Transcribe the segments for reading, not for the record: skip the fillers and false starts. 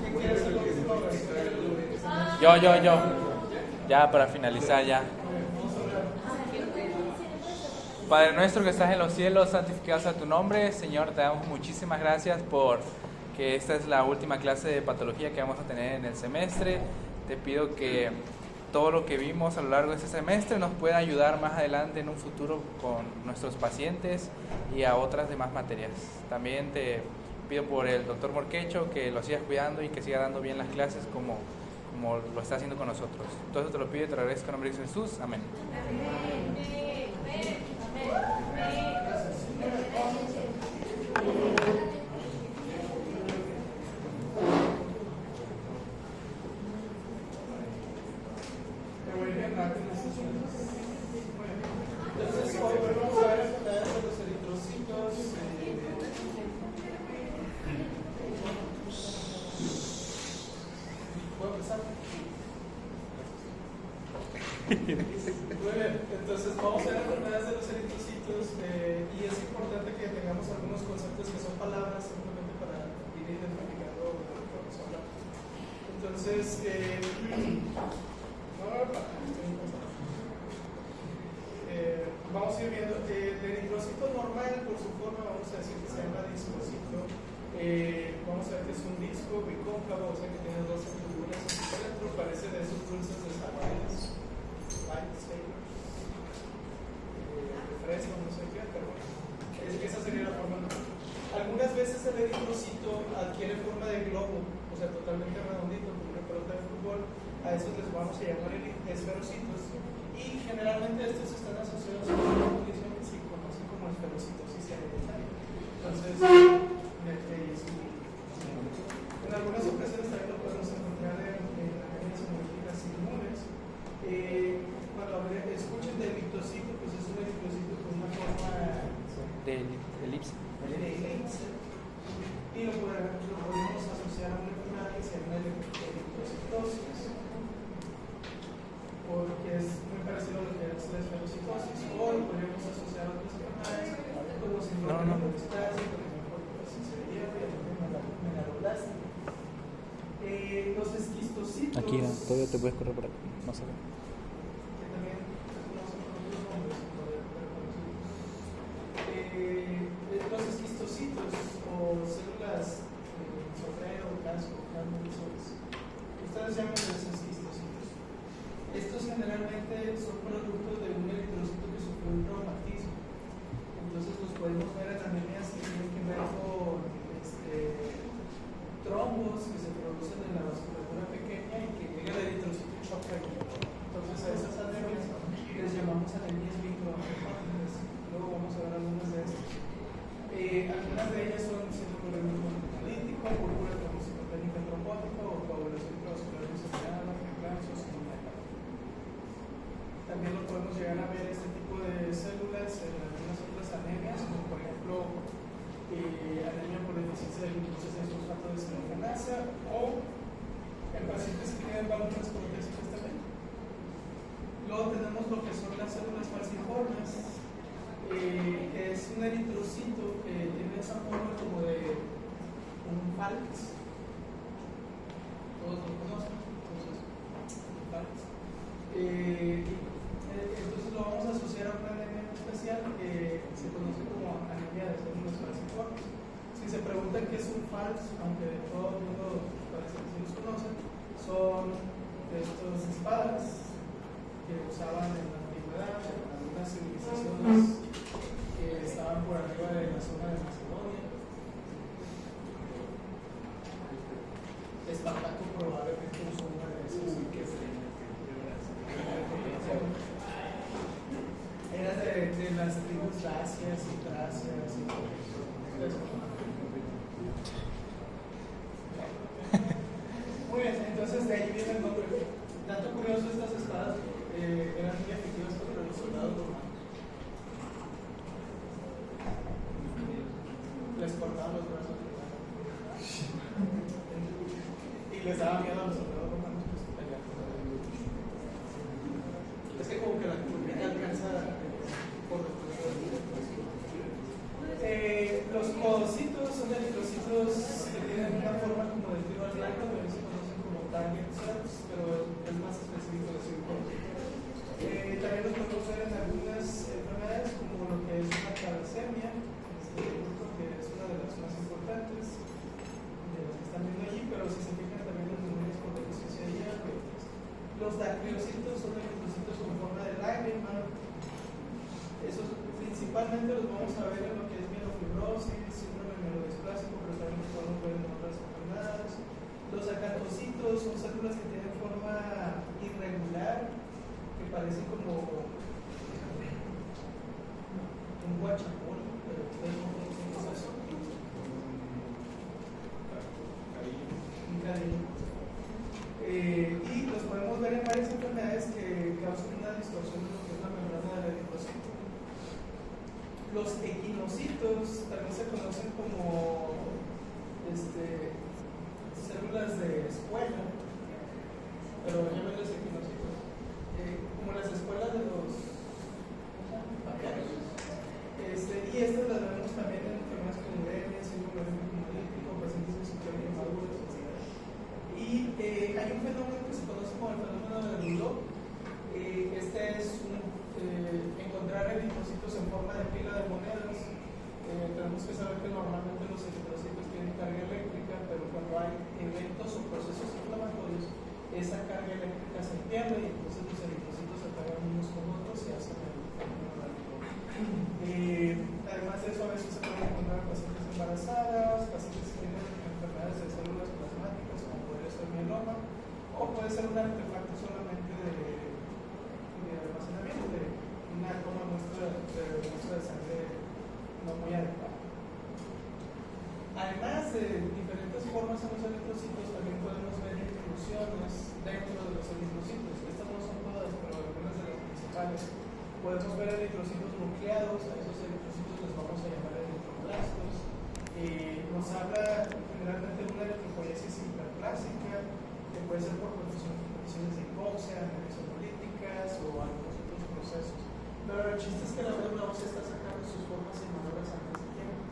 ¿Quién quiere hacer la última oración? Yo. Ya para finalizar ya. Padre nuestro que estás en los cielos, santificado sea tu nombre. Señor, te damos muchísimas gracias por que esta es la última clase de patología que vamos a tener en el semestre. Te pido que todo lo que vimos a lo largo de este semestre nos pueda ayudar más adelante en un futuro con nuestros pacientes y a otras demás materias. También te pido por el doctor Morquecho que lo sigas cuidando y que siga dando bien las clases como lo está haciendo con nosotros. Todo eso te lo pido y te lo agradezco en nombre de Jesús. Amén. Entonces, hoy vamos a ver enfermedades de los eritrocitos. ¿Puedo empezar? Muy bien, entonces vamos a ver enfermedades de los eritrocitos y es importante que tengamos algunos conceptos que son palabras simplemente para ir identificando lo que vamos a hablar. Entonces, vamos a ir viendo el eritrocito normal, por su forma, vamos a decir que se llama discocito. Vamos a ver que es un disco bicóncavo, o sea que tiene dos figuras en su centro, parece de esos dulces de sabores, fresco, no sé qué, pero bueno, esa sería la forma normal. Algunas veces el eritrocito adquiere forma de globo, o sea, totalmente redondito, como una pelota de fútbol. A esos les vamos a llamar esferocitos. Y generalmente estos están asociados a una condición que se conoce como esferocitosis hereditaria. Entonces, en algunas ocasiones también lo podemos encontrar en anemias hemolíticas inmunes. Cuando escuchen de eritrocito, pues es un eritrocito con una forma De elipse. Y lo podemos asociar a una enfermedad que se llama eritrocitosis, porque es muy parecido a lo que es la esferocitosis, o lo podríamos asociar a otras enfermedades como síndrome de metastasis, por ejemplo, la sinceridad y la megaloblastia. Los esquistocitos. Aquí, todavía te puedes correr por aquí. No sé. Que también se conocen por otros nombres, los esquistocitos o células sofrero, casco, ustedes llaman los esquistocitos. Estos generalmente son productos de un eritrocito que sufrió un traumatismo. Entonces los podemos ver en anemias que tienen que ver con trombos que se producen en la vasculatura pequeña y que llega el eritrocito y choca aquí. Entonces a esas anemias les llamamos anemias microangiopáticas. Luego vamos a ver algunas de estas. Algunas de ellas son citocolismo hemolítico, púrpura trombocitopénica trombótica o coagulación intravascular disociada, preeclampsia o también lo podemos llegar a ver este tipo de células en algunas otras anemias, como por ejemplo anemia por deficiencia de glucosa de sulfato de desenlaza o en pacientes que tienen válvulas protésicas también. Luego tenemos lo que son las células falciformes, que es un eritrocito que tiene esa forma como de un falx. Todos lo conocen, entonces, un falx. Entonces lo vamos a asociar a una anemia especial que se conoce como anemia de células falciformes. Si se preguntan qué es un falx, aunque todo el mundo parece que sí los conocen, son estas espadas que usaban en la antigüedad en algunas civilizaciones que estaban por arriba de la zona de Macedonia. Espartaco probablemente usó una de esas y que era de las tribus dacias y tracias y todo eso. Muy bien, entonces de ahí viene el nombre. Dato curioso, estas espadas eran muy efectivas contra los soldados romanos. Les cortaban los brazos y les daba miedo a los soldados romanos pues pelear contra ellos. Es que como que la cultura alcanza por después de los codocitos son eritrocitos Los dactilocitos son eritrocitos con forma de lágrima. Esos principalmente los vamos a ver en lo que es mielofibrosis, síndrome mielodisplásico, pero también los podemos ver en otras enfermedades. Los acantocitos son células que tienen forma irregular, que parecen como un guachapón, pero ustedes no conocen qué es eso. Un cadillo. Y los podemos ver en varias enfermedades que causan una distorsión de lo que es la membrana del eritrocito. Los equinocitos también se conocen como células de espuela, pero llamen los equinocitos, como las espuelas de los papeles. Y estas las vemos también en enfermedades como uremia, síndrome hemolítico, pacientes que sufren quemaduras, etc. Y hay un fenómeno que se conoce como el fenómeno de Rouleau. Este es encontrar eritrocitos en forma de pila de monedas. Tenemos que saber que normalmente los eritrocitos tienen carga eléctrica, pero cuando hay eventos o procesos inflamatorios, esa carga eléctrica se pierde y entonces los eritrocitos se pegan unos con otros y hacen el fenómeno de Rouleau. Además de eso, a veces se pueden encontrar pacientes embarazadas, pacientes que tienen enfermedades de células plasmáticas, como puede ser mieloma, o puede ser un artefacto solamente de almacenamiento, de una toma muestra de sangre no muy adecuada. Además de diferentes formas en los eritrocitos, también podemos ver inclusiones dentro de los eritrocitos. Estas no son todas, pero algunas de las principales. Podemos ver eritrocitos nucleados, a esos eritrocitos les vamos a llamar eritroblastos. Nos habla generalmente de una eritropoiesis hiperplásica, que puede ser por condiciones de hipoxia, anemia hemolíticas o algunos otros procesos. Pero el chiste es que la médula ósea está sacando sus formas inmaduras antes de tiempo.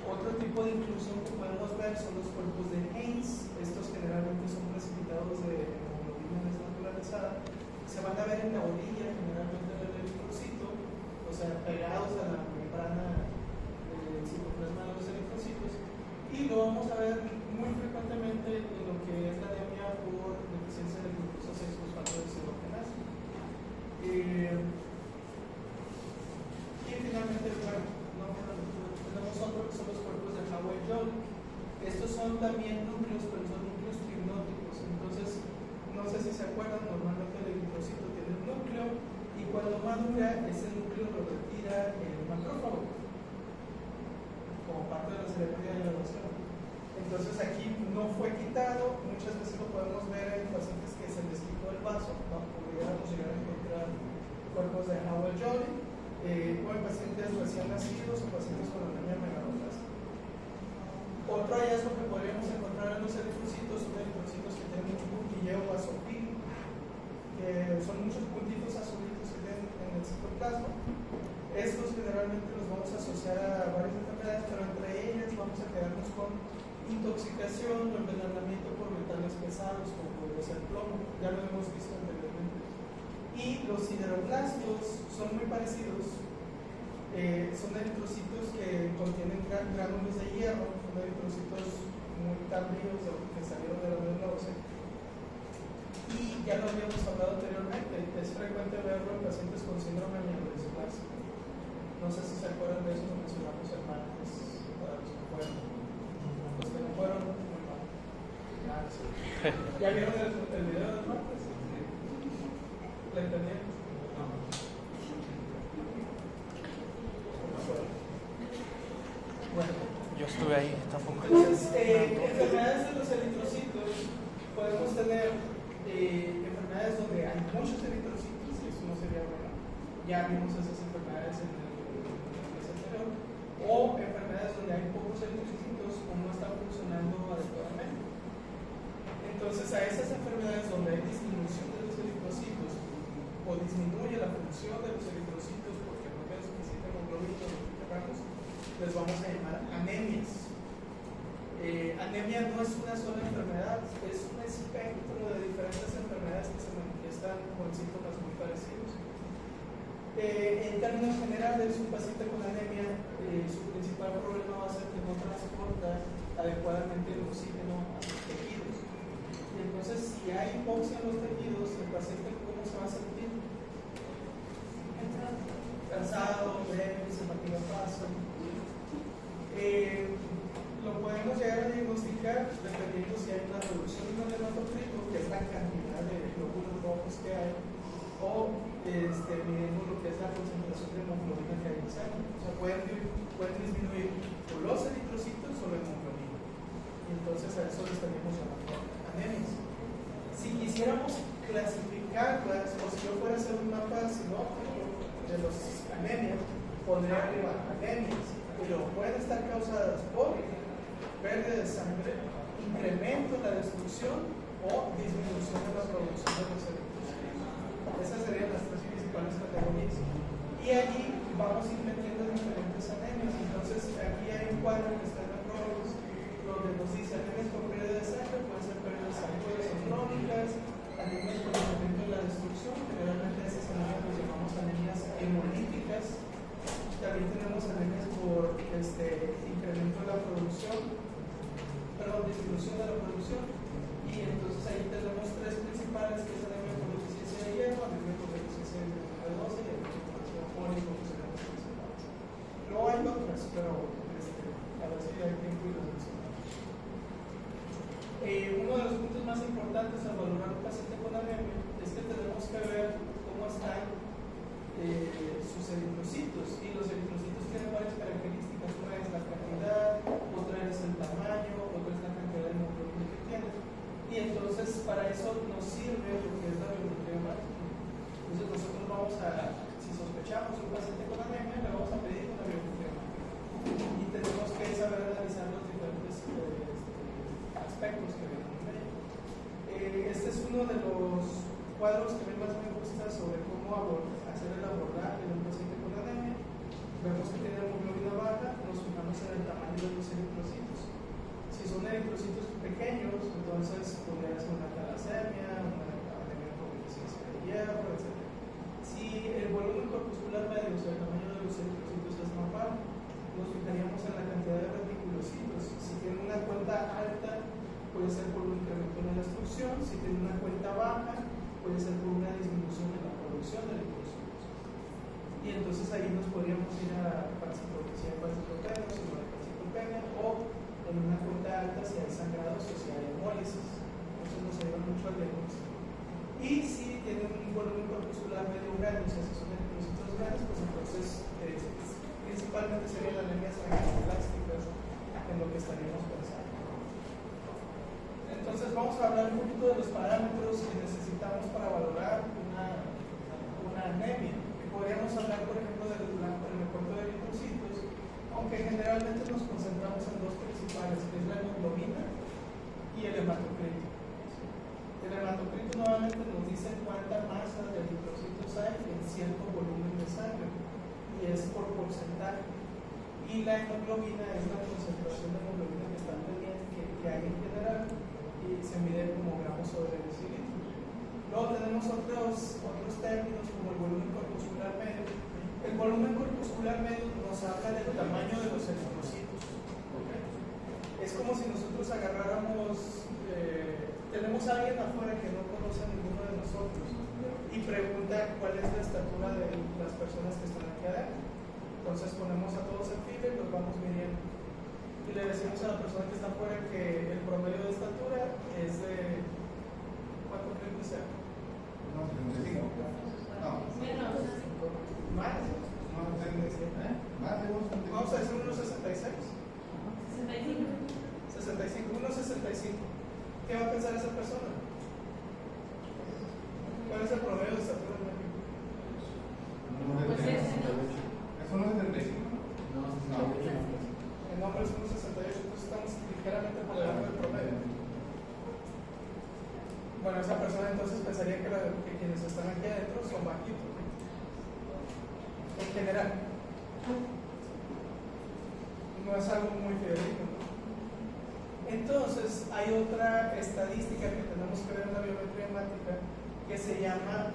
Otro tipo de inclusión que podemos ver son los cuerpos de Haynes. Estos generalmente son precipitados de hemoglobina desnaturalizada. Se van a ver en la orilla generalmente del eritrocito, o sea, pegados a la membrana del citoplasma de los eritrocitos, y lo vamos a ver muy frecuentemente en lo que es la anemia por deficiencia de glucosa 6-fosfato deshidrogenasa. Y finalmente, tenemos otro que son los cuerpos de Hayward-Jolley. Estos son también núcleos, pero son núcleos pneumáticos. Entonces, no sé si se acuerdan, normalmente el eritrocito tiene un núcleo y cuando madura, ese núcleo lo retira el macrófago como parte de la ceremonia de graduación. Entonces aquí no fue quitado, muchas veces lo podemos ver en pacientes que se les quitó el vaso, ¿no? Pudiéramos llegar a encontrar cuerpos de Hayward-Jolley, o en pacientes recién nacidos o pacientes con anemia megaloblástica. Otro hallazgo que podríamos encontrar en los eritrocitos son eritrocitos que tienen un puntilleo vasopil, que son muchos puntitos azulitos que tienen en el citoplasma. Estos generalmente los vamos a asociar a varias enfermedades, pero entre ellas vamos a quedarnos con intoxicación o envenenamiento por metales pesados, como puede ser plomo, ya lo hemos visto anteriormente. Y los sideroblastos son muy parecidos. Son eritrocitos que contienen gránulos de hierro, son eritrocitos muy tardíos que salieron de la médula ósea. Y ya lo habíamos hablado anteriormente, es frecuente verlo en pacientes con síndrome mielodisplásico. No sé si se acuerdan de eso, lo mencionamos el martes, para los que fueron. Los que no fueron, muy mal. ¿Ya vieron el video del martes? ¿La entendieron? Bueno, yo estuve ahí tampoco. Entonces, enfermedades de los eritrocitos, podemos tener enfermedades donde hay muchos eritrocitos, y eso no sería bueno. Ya vimos esas enfermedades en el mes anterior. O enfermedades donde hay pocos eritrocitos o no están funcionando adecuadamente. Entonces, a esas enfermedades donde hay disminución de los eritrocitos o disminuye la función de los eritrocitos porque no tienen suficiente hemoglobina o los les vamos a llamar anemias. Anemia no es una sola enfermedad, es un espectro de diferentes enfermedades que se manifiestan con síntomas muy parecidos. En términos generales, un paciente con anemia, su principal problema va a ser que no transporta adecuadamente el oxígeno a sus tejidos. Y entonces, si hay hipoxia en los tejidos, el paciente cómo se va a sentir. Cansado, débil, se fatiga fácil. Lo podemos llegar a diagnosticar dependiendo si hay una reducción de hematocrito, que es la cantidad de glóbulos rojos que hay, o midiendo lo que es la concentración de hemoglobina que hay en sangre. O sea, pueden disminuir o los eritrocitos o la hemoglobina. Y entonces a eso le estaríamos llamando anemias. Si quisiéramos clasificarlas, o si yo fuera a hacer un mapa sinóptico de los anemias, pondría arriba anemias, pero pueden estar causadas por pérdida de sangre, incremento en la destrucción o disminución de la producción de los eritrocitos. Esas serían las tres principales categorías. Y allí vamos a ir metiendo diferentes anemias. Entonces, aquí hay un cuadro que está en el Robles, donde nos dice anemias por pérdida de sangre, pueden ser pérdidas de sangre crónicas, anemias por incremento en la destrucción, generalmente esas anemias las llamamos anemias hemolíticas. También tenemos anemias por incremento de la producción, disminución de la producción. Y entonces ahí tenemos tres principales, que es anemia por deficiencia de hierro, anemia por deficiencia de vitamina B12 y anemia por ácido fólico, que serán las principales. Luego hay otras, pero a ver si hay tiempo y las mencionamos. Uno de los puntos más importantes al valorar un paciente con anemia es que tenemos que ver cómo están sus eritrocitos. Y los eritrocitos tienen varias características. Una es la cantidad, otra es el tamaño, otra es la cantidad de hemoglobina que tiene. Y entonces para eso nos sirve lo que es la biometría hemática. Entonces nosotros vamos a, si sospechamos un paciente con anemia, le vamos a pedir una biometría hemática. Y tenemos que saber analizar los diferentes aspectos que vienen en ella. Este es uno de los cuadros que a mí más me gusta sobre cómo hacer el abordaje de un paciente con anemia. Vemos que tiene hemoglobina baja, nos fijamos en el tamaño de los eritrocitos. Si son eritrocitos pequeños, entonces podría ser una talasemia, una anemia por deficiencia de hierro, etc. Si el volumen corpuscular medio, o sea, el tamaño de los eritrocitos es normal, nos fijaríamos en la cantidad de reticulocitos. Si tiene una cuenta alta, puede ser por un incremento en la destrucción. Si tiene una cuenta baja, puede ser por una disminución en la producción de eritrocitos. Y entonces ahí nos podríamos ir a si hay calcitopenia, si no hay calcitopenia, o en una cuenta alta si hay sangrados o si hay hemólisis. Entonces nos ayuda mucho al diagnóstico. Y si tienen un volumen corpuscular medio grande, o sea, si son eritrocitos grandes, pues entonces principalmente serían anemias angioblasticas en lo que estaríamos pensando. Entonces vamos a hablar un poquito de los parámetros que necesitamos para valorar una anemia. Podríamos hablar, por ejemplo, del recuento de eritrocitos, aunque generalmente nos concentramos en dos principales, que es la hemoglobina y el hematocrito. El hematocrito nuevamente nos dice cuánta masa de eritrocitos hay en cierto volumen de sangre, y es por porcentaje. Y la hemoglobina es la concentración de hemoglobina que está pendiente, que hay en general, y se mide como gramos sobre decilitro. Luego tenemos otros términos como el volumen corpuscular medio. El volumen corpuscular medio nos habla del tamaño de los eritrocitos. ¿Okay? Es como si nosotros agarráramos, tenemos a alguien afuera que no conoce a ninguno de nosotros y pregunta cuál es la estatura de las personas que están aquí adentro. Entonces ponemos a todos en fila y los vamos midiendo. Y le decimos a la persona que está afuera que el promedio de estatura es de, ¿cuánto creen que sea? No, 35. No. Menos. Más. No, más de unos 35. Vamos a decir unos 66. 65. 1,65. ¿Qué va a pensar esa persona? ¿Cuál es el promedio de estatura en México? Pues ¿Es 1,75? No, 68. El nombre es 1,68, entonces estamos ligeramente por debajo del promedio. Bueno, esa persona entonces pensaría que quienes están aquí adentro son bajitos, ¿no? En general. No es algo muy fidedigno, ¿no? Entonces, hay otra estadística que tenemos que ver en la biometría hemática que se llama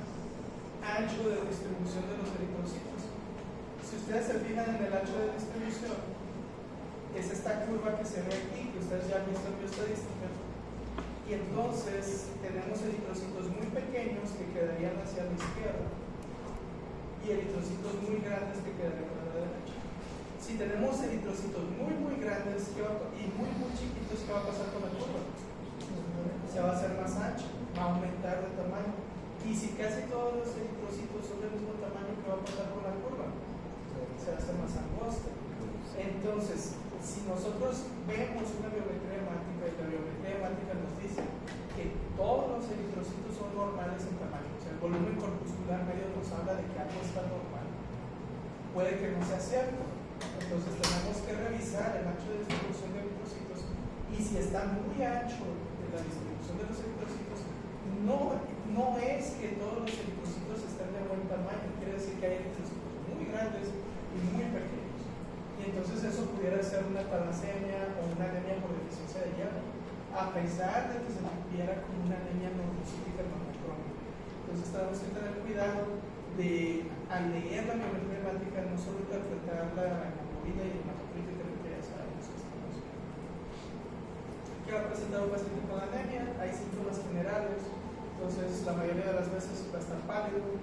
ancho de distribución de los eritrocitos. Si ustedes se fijan en el ancho de distribución, es esta curva que se ve aquí, que ustedes ya han visto en bioestadística, y entonces tenemos eritrocitos muy pequeños que quedarían hacia la izquierda y eritrocitos muy grandes que quedarían a la derecha. Si tenemos eritrocitos muy grandes y muy chiquitos, ¿qué va a pasar con la curva? Se va a hacer más ancha, va a aumentar de tamaño. Y si casi todos los eritrocitos son del mismo tamaño, ¿qué va a pasar con la curva? Se va a hacer más angosta. Entonces, si nosotros vemos una biometría hemática y la biometría hemática nos dice que todos los eritrocitos son normales en tamaño, o sea, el volumen corpuscular medio nos habla de que algo está normal, puede que no sea cierto. Entonces tenemos que revisar el ancho de distribución de eritrocitos, y si está muy ancho de la distribución de los eritrocitos, no es que todos los eritrocitos estén de buen tamaño, quiere decir que hay eritrocitos muy grandes y muy pequeños. Y entonces eso pudiera ser una talasemia o una anemia por deficiencia de hierro, a pesar de que se viera como una anemia normocítica hematocrónica. Entonces tenemos que tener cuidado de, al leer la biometría hemática, no solo interpretar la hemoglobina y hematocrítica, que ya sabemos que estamos viendo. ¿Qué va a presentar un paciente con anemia? Hay síntomas generales, entonces la mayoría de las veces va a estar pálido,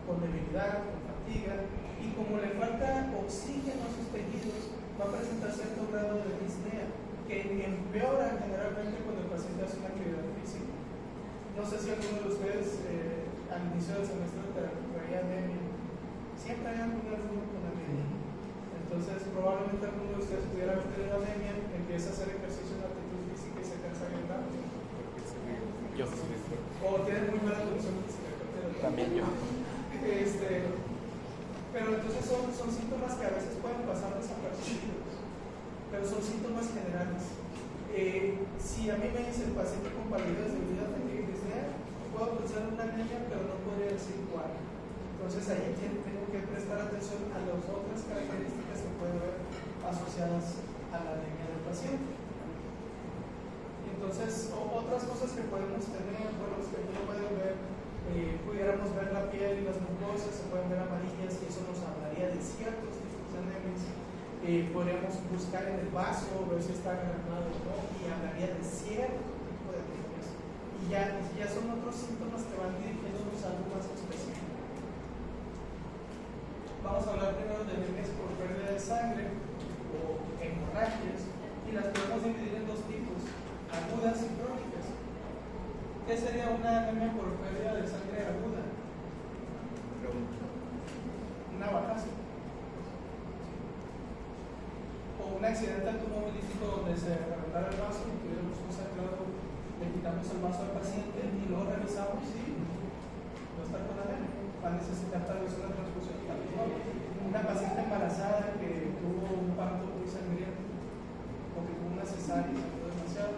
con debilidad, con fatiga, y como le falta oxígeno a sus tejidos, va a presentar cierto grado de disnea, que empeora generalmente cuando el paciente hace una actividad física. No sé si alguno de ustedes al inicio del semestre traía anemia. Siempre hay algún alumno con anemia. Entonces, probablemente alguno de ustedes pudiera haber tenido anemia, empieza a hacer ejercicio en actitud física y se cansa bien rápido. Yo. O tiene muy mala condición física. También yo. Pero entonces son síntomas que a veces pueden pasar desapercibidos, pero son síntomas generales. Si a mí me dice el paciente con palidez, debilidad, fatiga y disnea, puedo pensar en una anemia, pero no podría decir cuál. Entonces ahí tengo que prestar atención a las otras características que pueden haber asociadas a la anemia del paciente. Entonces, otras cosas que podemos tener, bueno, que uno puede ver, pudiéramos ver la piel y las mucosas, se pueden ver amarillas, y eso nos hablaría de ciertos tipos de anemias. Podríamos buscar en el vaso, ver si está granulado o no, y hablaría de cierto tipo de anemias. Y ya son otros síntomas que van dirigiéndonos a algo más específico. Vamos a hablar primero de anemias por pérdida de sangre o hemorragias, y las podemos dividir en dos tipos, agudas y crónicas. ¿Qué sería una anemia por pérdida de sangre aguda? Una bajazo. O un accidente automovilístico donde se reventara el vaso y tuviéramos un sangrado, le quitamos el vaso al paciente y luego revisamos y no está con anemia. Va a necesitar tal vez una transfusión. Una paciente embarazada que tuvo un parto muy sangriento o que tuvo una cesárea y sangró demasiado,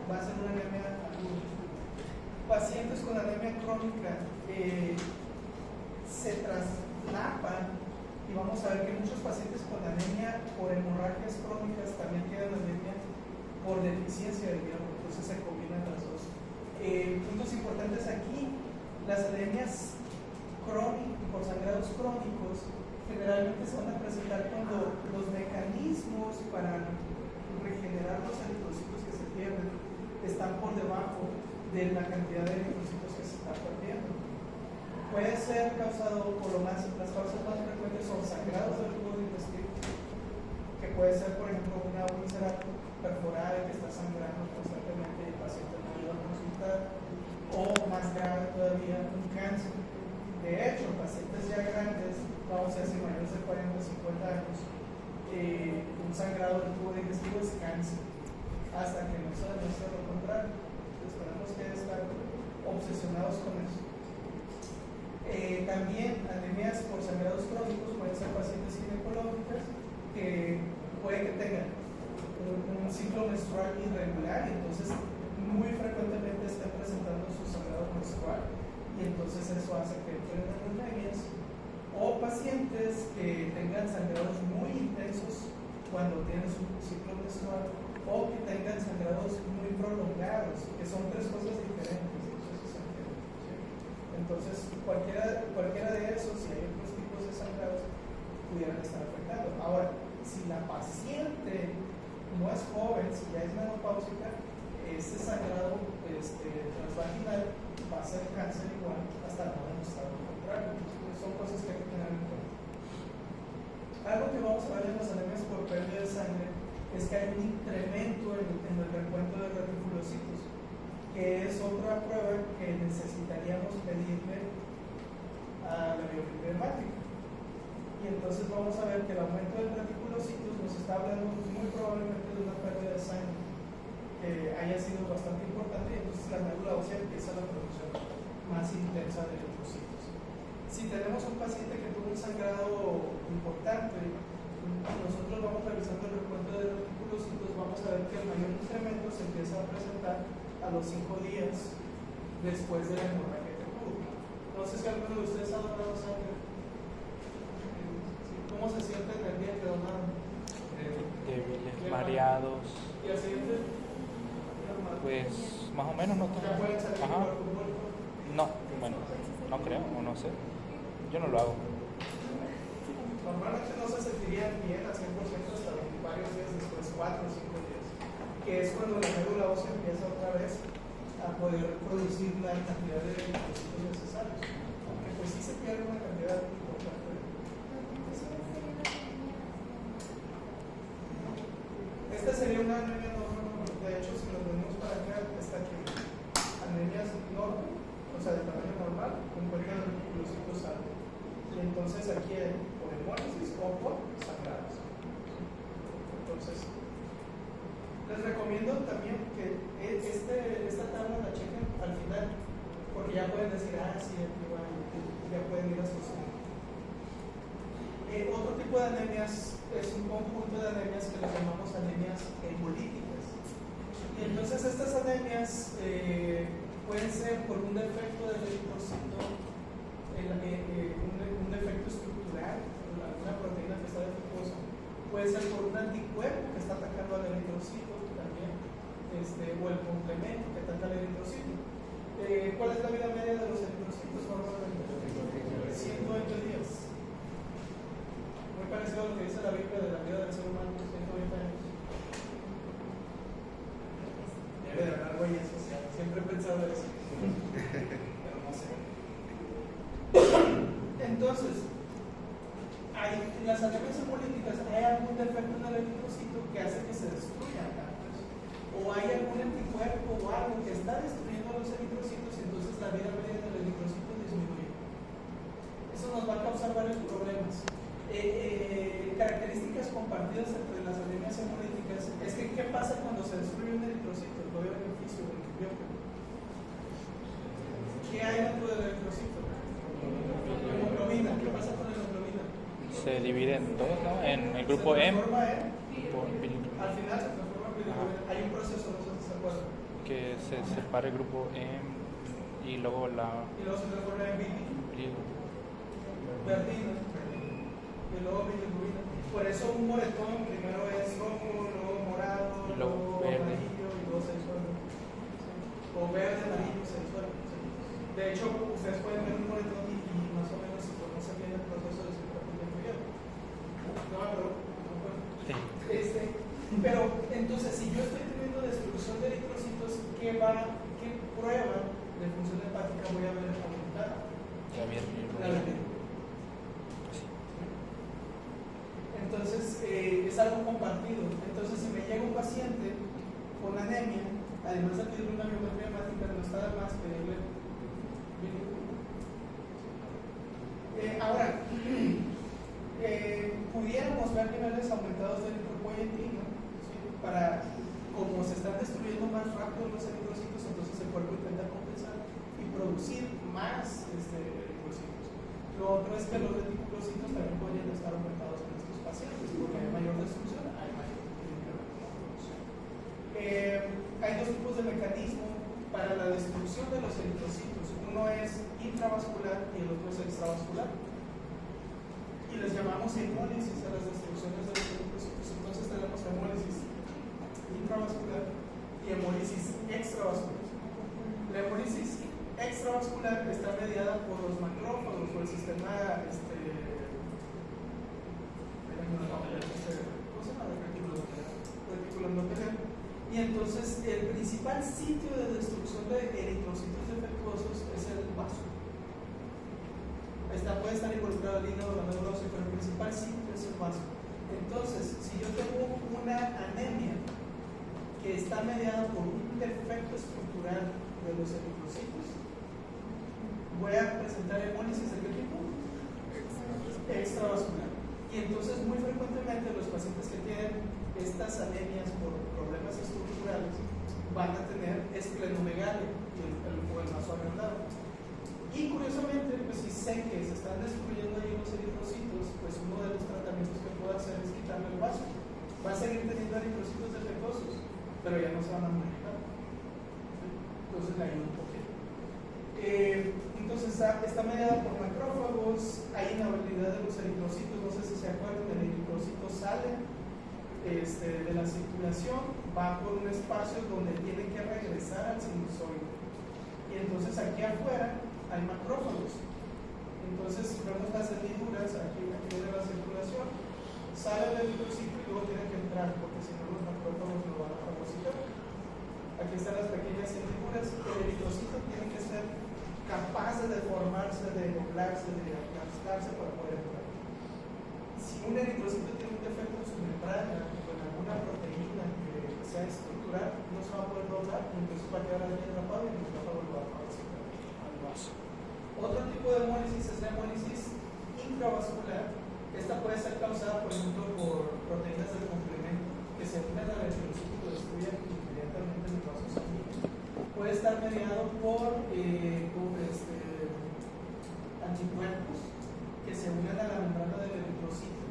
va a ser una anemia aguda. Pacientes con anemia crónica se traslapan, y vamos a ver que muchos pacientes con anemia por hemorragias crónicas también tienen anemia por deficiencia de hierro, entonces se combinan las dos. Puntos importantes aquí: las anemias por sangrados crónicos generalmente se van a presentar cuando los mecanismos para regenerar los eritrocitos que se pierden están por debajo de la cantidad de eritrocitos que se está perdiendo. Puede ser causado por las causas más frecuentes son sangrados del tubo digestivo, que puede ser, por ejemplo, una úlcera perforada que está sangrando constantemente y el paciente no ayuda a consultar, o más grave todavía, un cáncer. De hecho, pacientes ya grandes, vamos a decir mayores de 40 o 50 años, un sangrado del tubo digestivo es cáncer, hasta que no se demuestre lo contrario. Entonces tenemos que estar obsesionados con eso. También anemias por sangrados crónicos pueden ser pacientes ginecológicas que puede que tengan un ciclo menstrual irregular y entonces muy frecuentemente estén presentando su sangrado menstrual, y entonces eso hace que tengan anemias, o pacientes que tengan sangrados muy intensos cuando tienen su ciclo menstrual, o que tengan sangrados muy prolongados, que son tres cosas diferentes. Entonces, cualquiera de esos, si hay otros tipos de sangrados, pudieran estar afectando. Ahora, si la paciente no es joven, si ya es menopáusica, este sangrado transvaginal va a ser cáncer igual hasta no demostrar lo contrario. Entonces, son cosas que hay que tener en cuenta. Algo que vamos a ver en las anemias por pérdida de sangre es que hay un incremento en el recuento de reticulocitos, que es otra prueba que necesitaríamos pedirle a la biometría hemática. Y entonces vamos a ver que el aumento de reticulocitos nos está hablando muy probablemente de una pérdida de sangre que haya sido bastante importante, y entonces la médula ósea empieza la producción más intensa de eritrocitos. Si tenemos un paciente que tuvo un sangrado importante, nosotros vamos revisando el recuento de reticulocitos, vamos a ver que el mayor incremento se empieza a presentar a los 5 días después de la hemorragia que tuvo. No sé si alguno de ustedes ha donado sangre. ¿Cómo se sienten el día que donaron? Débiles, mareados. ¿Y al siguiente? Pues más o menos no ¿Ya pueden salir Ajá. por fútbol? No, bueno, no creo, o no sé. Yo no lo hago. Normalmente no se sentirían bien al 100% hasta varios días después, 4 o 5 días, que es cuando la médula ósea empieza otra vez a poder producir la cantidad de eritrocitos necesarios, aunque pues sí se pierde una cantidad importante. Esta sería una anemia normal. De hecho, si nos venimos para acá, está aquí anemias normal, o sea, de tamaño normal, con cuenta de reticulocitos alto. Y entonces aquí hay por hemólisis o por sangrados. Entonces, les recomiendo también que esta tabla la chequen al final, porque ya pueden decir, sí, aquí va, ya pueden ir a sus. Otro tipo de anemias es un conjunto de anemias que les llamamos anemias hemolíticas. Y entonces estas anemias pueden ser por un defecto del eritrocito, un defecto estructural, alguna proteína que está defectuosa. Puede ser por un anticuerpo que está atacando al eritrocito también, o el complemento que ataca al eritrocito. ¿Cuál es la vida media de los eritrocitos normalmente? 120 días. Muy parecido a lo que dice la Biblia de la vida del ser humano, 120 años. Debe de haber huella social, siempre he pensado eso. Pero no sé. Entonces, en las anemias hemolíticas hay algún defecto en el eritrocito que hace que se destruyan tantos, o hay algún anticuerpo o algo que está destruyendo los eritrocitos, y entonces la vida media del eritrocito disminuye. Eso nos va a causar varios problemas. Características compartidas entre las anemias hemolíticas es que ¿qué pasa cuando se destruye un eritrocito? El beneficio del antibiótico. ¿Qué hay dentro del eritrocito? Hemoglobina. ¿Qué pasa con la hemoglobina? Se divide en dos, ¿no? En el grupo Se M. transforma en Grupo bilirrubina. Al final se transforma en bilirrubina. Hay un proceso, no sé si se acuerdan. Que se separa el grupo M y luego la Y luego se transforma en verdina. Y luego bilirrubina. Por eso un moretón primero es rojo, luego morado, luego verde. amarillo y luego se disuelve. O verde, amarillo, se disuelve. De hecho, ustedes pueden ver un moretón y más o menos si conocen bien el proceso de circulación bien. No, pero Sí. pero entonces, si yo estoy teniendo destrucción de eritrocitos, ¿qué prueba de función hepática voy a ver aumentada? La bilirrubina. La bilirrubina. Entonces, es algo compartido. Entonces, si me llega un paciente con anemia, además de pedirle una biometría hemática, no está de más pedirle bilirrubina. Ahora, pudiéramos ver niveles aumentados de eritropoyetina, ¿sí? Para, como se están destruyendo más rápido los eritrocitos, entonces el cuerpo intenta compensar y producir más eritrocitos. Lo otro es que los reticulocitos también podrían estar aumentados en estos pacientes, porque hay mayor destrucción, hay mayor producción. Hay dos tipos de mecanismo para la destrucción de los eritrocitos. Uno es intravascular y el otro es extravascular. Y les llamamos hemólisis a las destrucciones de los eritrocitos. Entonces tenemos hemólisis intravascular y hemólisis extravascular. La hemólisis extravascular está mediada por los macrófagos, por el sistema ¿cómo se llama? Reticuloendotelial. Y entonces el principal sitio de destrucción de eritrocitos defectuosos es el vaso. Puede estar involucrado el hígado, la médula ósea, pero el principal sitio es el vaso. Entonces, si yo tengo una anemia que está mediada por un defecto estructural de los eritrocitos, voy a presentar hemólisis de qué tipo? Extravascular. Y entonces muy frecuentemente los pacientes que tienen estas anemias por problemas estructurales van a tener esplenomegalia o el vaso agrandado. Y curiosamente, pues si sé que se están destruyendo ahí los eritrocitos, pues uno de los tratamientos que puedo hacer es quitarle el vaso. Va a seguir teniendo eritrocitos defectuosos, pero ya no se van a modificar. Entonces le ayuda un poquito. Entonces está mediada por macrófagos, hay inhabilidad de los eritrocitos, no sé si se acuerdan, el eritrocito sale de la circulación, va por un espacio donde tiene que regresar al sinusoide. Y entonces aquí afuera hay macrófagos. Entonces vemos las hendiduras aquí de la circulación, sale el eritrocito y luego tiene que entrar, porque si no los macrófagos lo van a fagocitar. Aquí están las pequeñas hendiduras. El eritrocito tiene que ser capaz de deformarse, de doblarse, de aplastarse para poder entrar. Si un eritrocito tiene un defecto en su membrana con alguna proteína que sea estructural, no se va a poder doblar, entonces va a quedar ahí atrapado y el macrófago lo va a fagocitar al vaso. Otro tipo de hemólisis es la hemólisis intravascular. Esta puede ser causada, por ejemplo, por proteínas del complemento que se unen al eritrocito y lo destruyen inmediatamente en el vaso sanguíneo. Puede estar mediado por anticuerpos que se unen a la membrana del eritrocito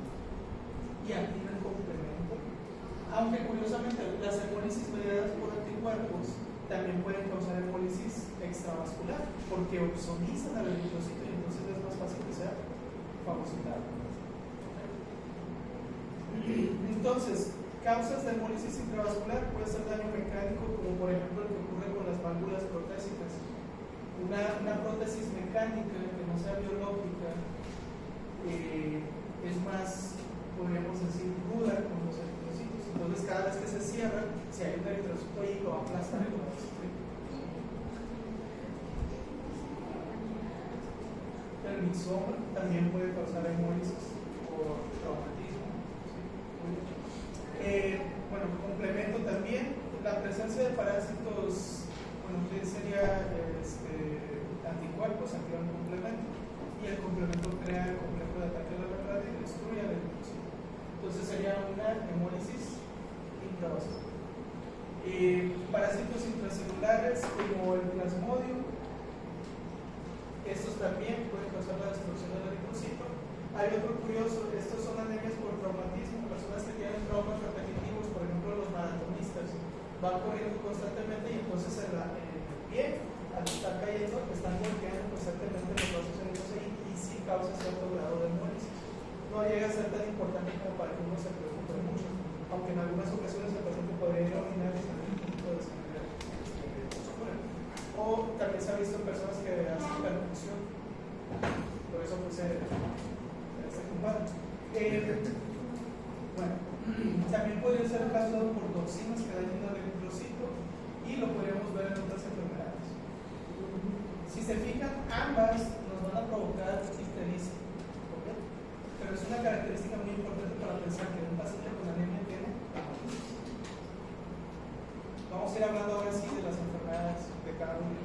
y activan el complemento. Aunque curiosamente las hemólisis mediadas por anticuerpos también pueden causar hemólisis extravascular porque opsonizan al eritrocito y entonces es más fácil que sea fagocitado. Entonces, causas de hemólisis intravascular puede ser daño mecánico, como por ejemplo el que ocurre con las válvulas protésicas. Una prótesis mecánica que no sea biológica es más, podríamos decir, ruda con los eritrocitos. Entonces, cada vez que se cierra, si hay un eritrocito ahí, lo aplastan y lo va a destruir. El mixoma también puede causar hemólisis por traumatismo. Bueno, complemento también la presencia de parásitos, bueno, que sería anticuerpos, activan el complemento, y el complemento crea el complejo de ataque de la membrana y destruye el eritrocito. Entonces sería una hemólisis intravascular. Parásitos intracelulares como el plasmodium, estos también pueden causar la destrucción del eritrocito. Hay otro curioso, estos son anemias por traumatismo, personas que tienen traumas repetitivos, por ejemplo los maratonistas, van corriendo constantemente y entonces en el pie, al estar cayendo, están golpeando constantemente los vasos sanguíneos y sí causa cierto grado de hemólisis. No llega a ser tan importante como para que uno se preocupe mucho, aunque en algunas ocasiones el paciente podría ir a orinar y salir un poquito de sangre oscura. O también se ha visto en personas que hacen perfusión, por eso pues bueno, también podría ser causado por toxinas que dañan al eritrocito y lo podríamos ver en otras enfermedades. Si se fijan, ambas nos van a provocar ictericia, ¿okay? Pero es una característica muy importante para pensar que un paciente con anemia tiene hemólisis. Vamos a ir hablando ahora sí de las enfermedades de cada uno.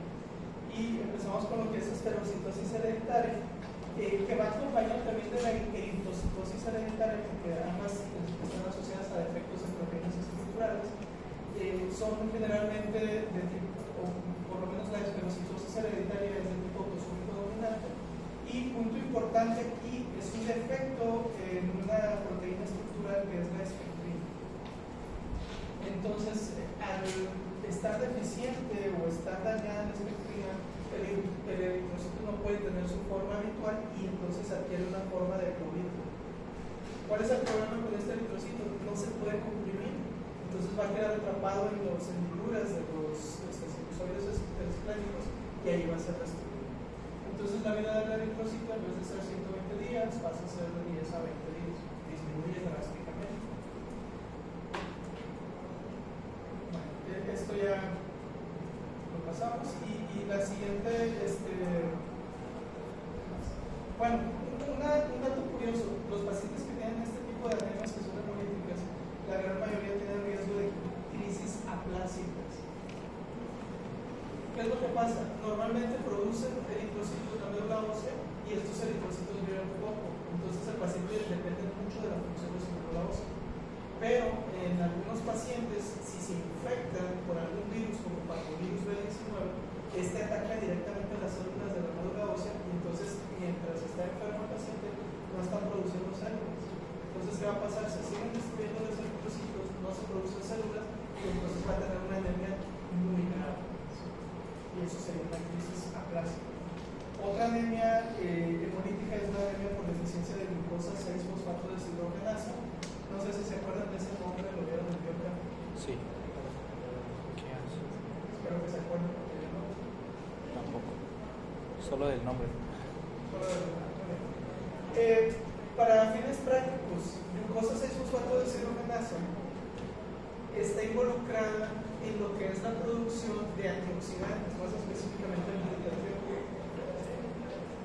Y empezamos con lo que es esterocitosis hereditaria, que va acompañado también de la eritrocitosis hereditaria, porque ambas están asociadas a defectos en proteínas estructurales. Son generalmente de tipo, o por lo menos la esterocitosis hereditaria es de tipo autosómico dominante. Y punto importante aquí, es un defecto en una proteína estructural que es la espectrina. Entonces, al estar deficiente o estar dañada la espectrina, el eritrocito no puede tener su forma habitual y entonces adquiere una forma de cubrirlo. ¿Cuál es el problema con este eritrocito? No se puede comprimir, entonces va a quedar atrapado en las hendiduras de los sinusoides esplénicos y ahí va a ser destruido. Entonces la vida del eritrocito, en vez de ser 120 días, pasa a ser de 10 a 20 días, disminuye drásticamente. Bueno. ya lo pasamos. Y la siguiente, bueno, un dato curioso, los pacientes que tienen este tipo de anemias que son hemolíticas, la gran mayoría tienen riesgo de crisis aplásicas. ¿Qué es lo que pasa? Normalmente producen eritrocitos de la médula ósea y estos eritrocitos viven poco, entonces el paciente depende mucho de la función de su médula ósea. Pero en algunos pacientes, si se infectan por algún virus como parvovirus B19, este ataca directamente las células de la médula ósea y entonces mientras está enfermo el paciente no están produciendo células. Entonces, ¿qué va a pasar? Se siguen destruyendo los eritrocitos, no se producen células y entonces va a tener una anemia muy grave. Y eso sería una crisis aplásica. Otra anemia hemolítica es la anemia por deficiencia de glucosa 6-fosfato deshidrogenasa. No sé si se acuerdan de ese nombre, lo vieron en biografía. Sí. ¿Qué hace? Espero que se acuerden porque yo no. Tampoco. Solo del nombre. Para fines prácticos, glucosa 6-fosfato deshidrogenasa está involucrada en lo que es la producción de antioxidantes, más específicamente el glutatión.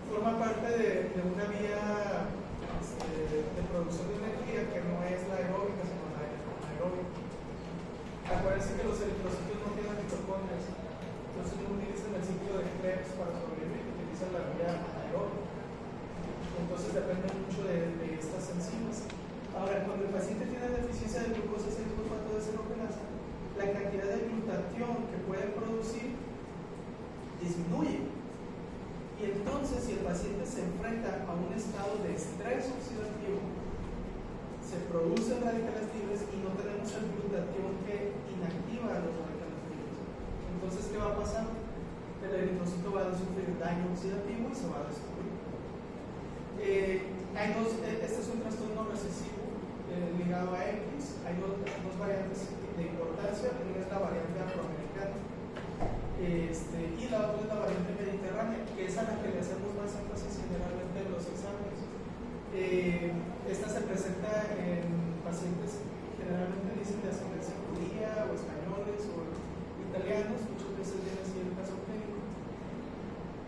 Forma parte de una vía de producción de energía que no es la aeróbica, sino la anaeróbica. Acuérdense que los eritrocitos no tienen mitocondrias, entonces no utilizan el ciclo de Krebs para sobrevivir, utilizan la vía anaeróbica. Entonces depende mucho de estas enzimas. Ahora, cuando el paciente tiene deficiencia de glucosa 6-fosfato deshidrogenasa, la cantidad de glutatión que puede producir disminuye. Y entonces, si el paciente se enfrenta a un estado de estrés oxidativo, se producen radicales libres y no tenemos el glutatión que inactiva a los radicales libres. Entonces, ¿qué va a pasar? El eritrocito va a sufrir daño oxidativo y se va a destruir. Este es un trastorno recesivo ligado a X. Hay dos variantes de importancia. Una es la variante afroamericana y la otra es la variante mediterránea, que es a la que le hacemos más énfasis generalmente en los exámenes. Esta se presenta en pacientes que generalmente dicen de ascendencia judía o españoles o italianos, muchas veces viene así el caso clínico.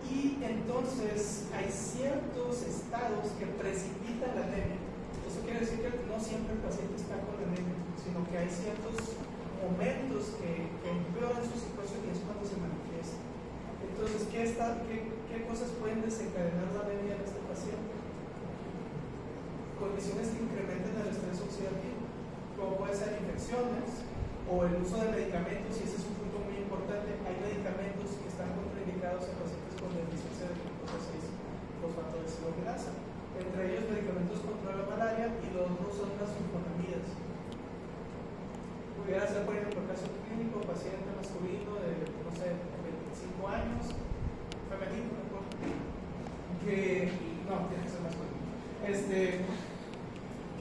Y entonces hay ciertos estados que precipitan la anemia. Eso quiere decir que no siempre el paciente está con anemia, sino que hay ciertos momentos que empeoran su situación y es cuando se manifiesta. Entonces, ¿qué cosas pueden desencadenar la anemia en este paciente? Condiciones que incrementen el estrés oxidativo, como pueden ser infecciones o el uso de medicamentos, y ese es un punto muy importante. Hay medicamentos que están contraindicados en pacientes con deficiencia de glucosa 6-fosfato deshidrogenasa. Entre ellos medicamentos contra la malaria y los otros son las sulfonamidas. Pudiera ser, por ejemplo, el caso clínico, paciente masculino de, no sé, 25 años, femenino, no importa, que, no, tiene que ser masculino,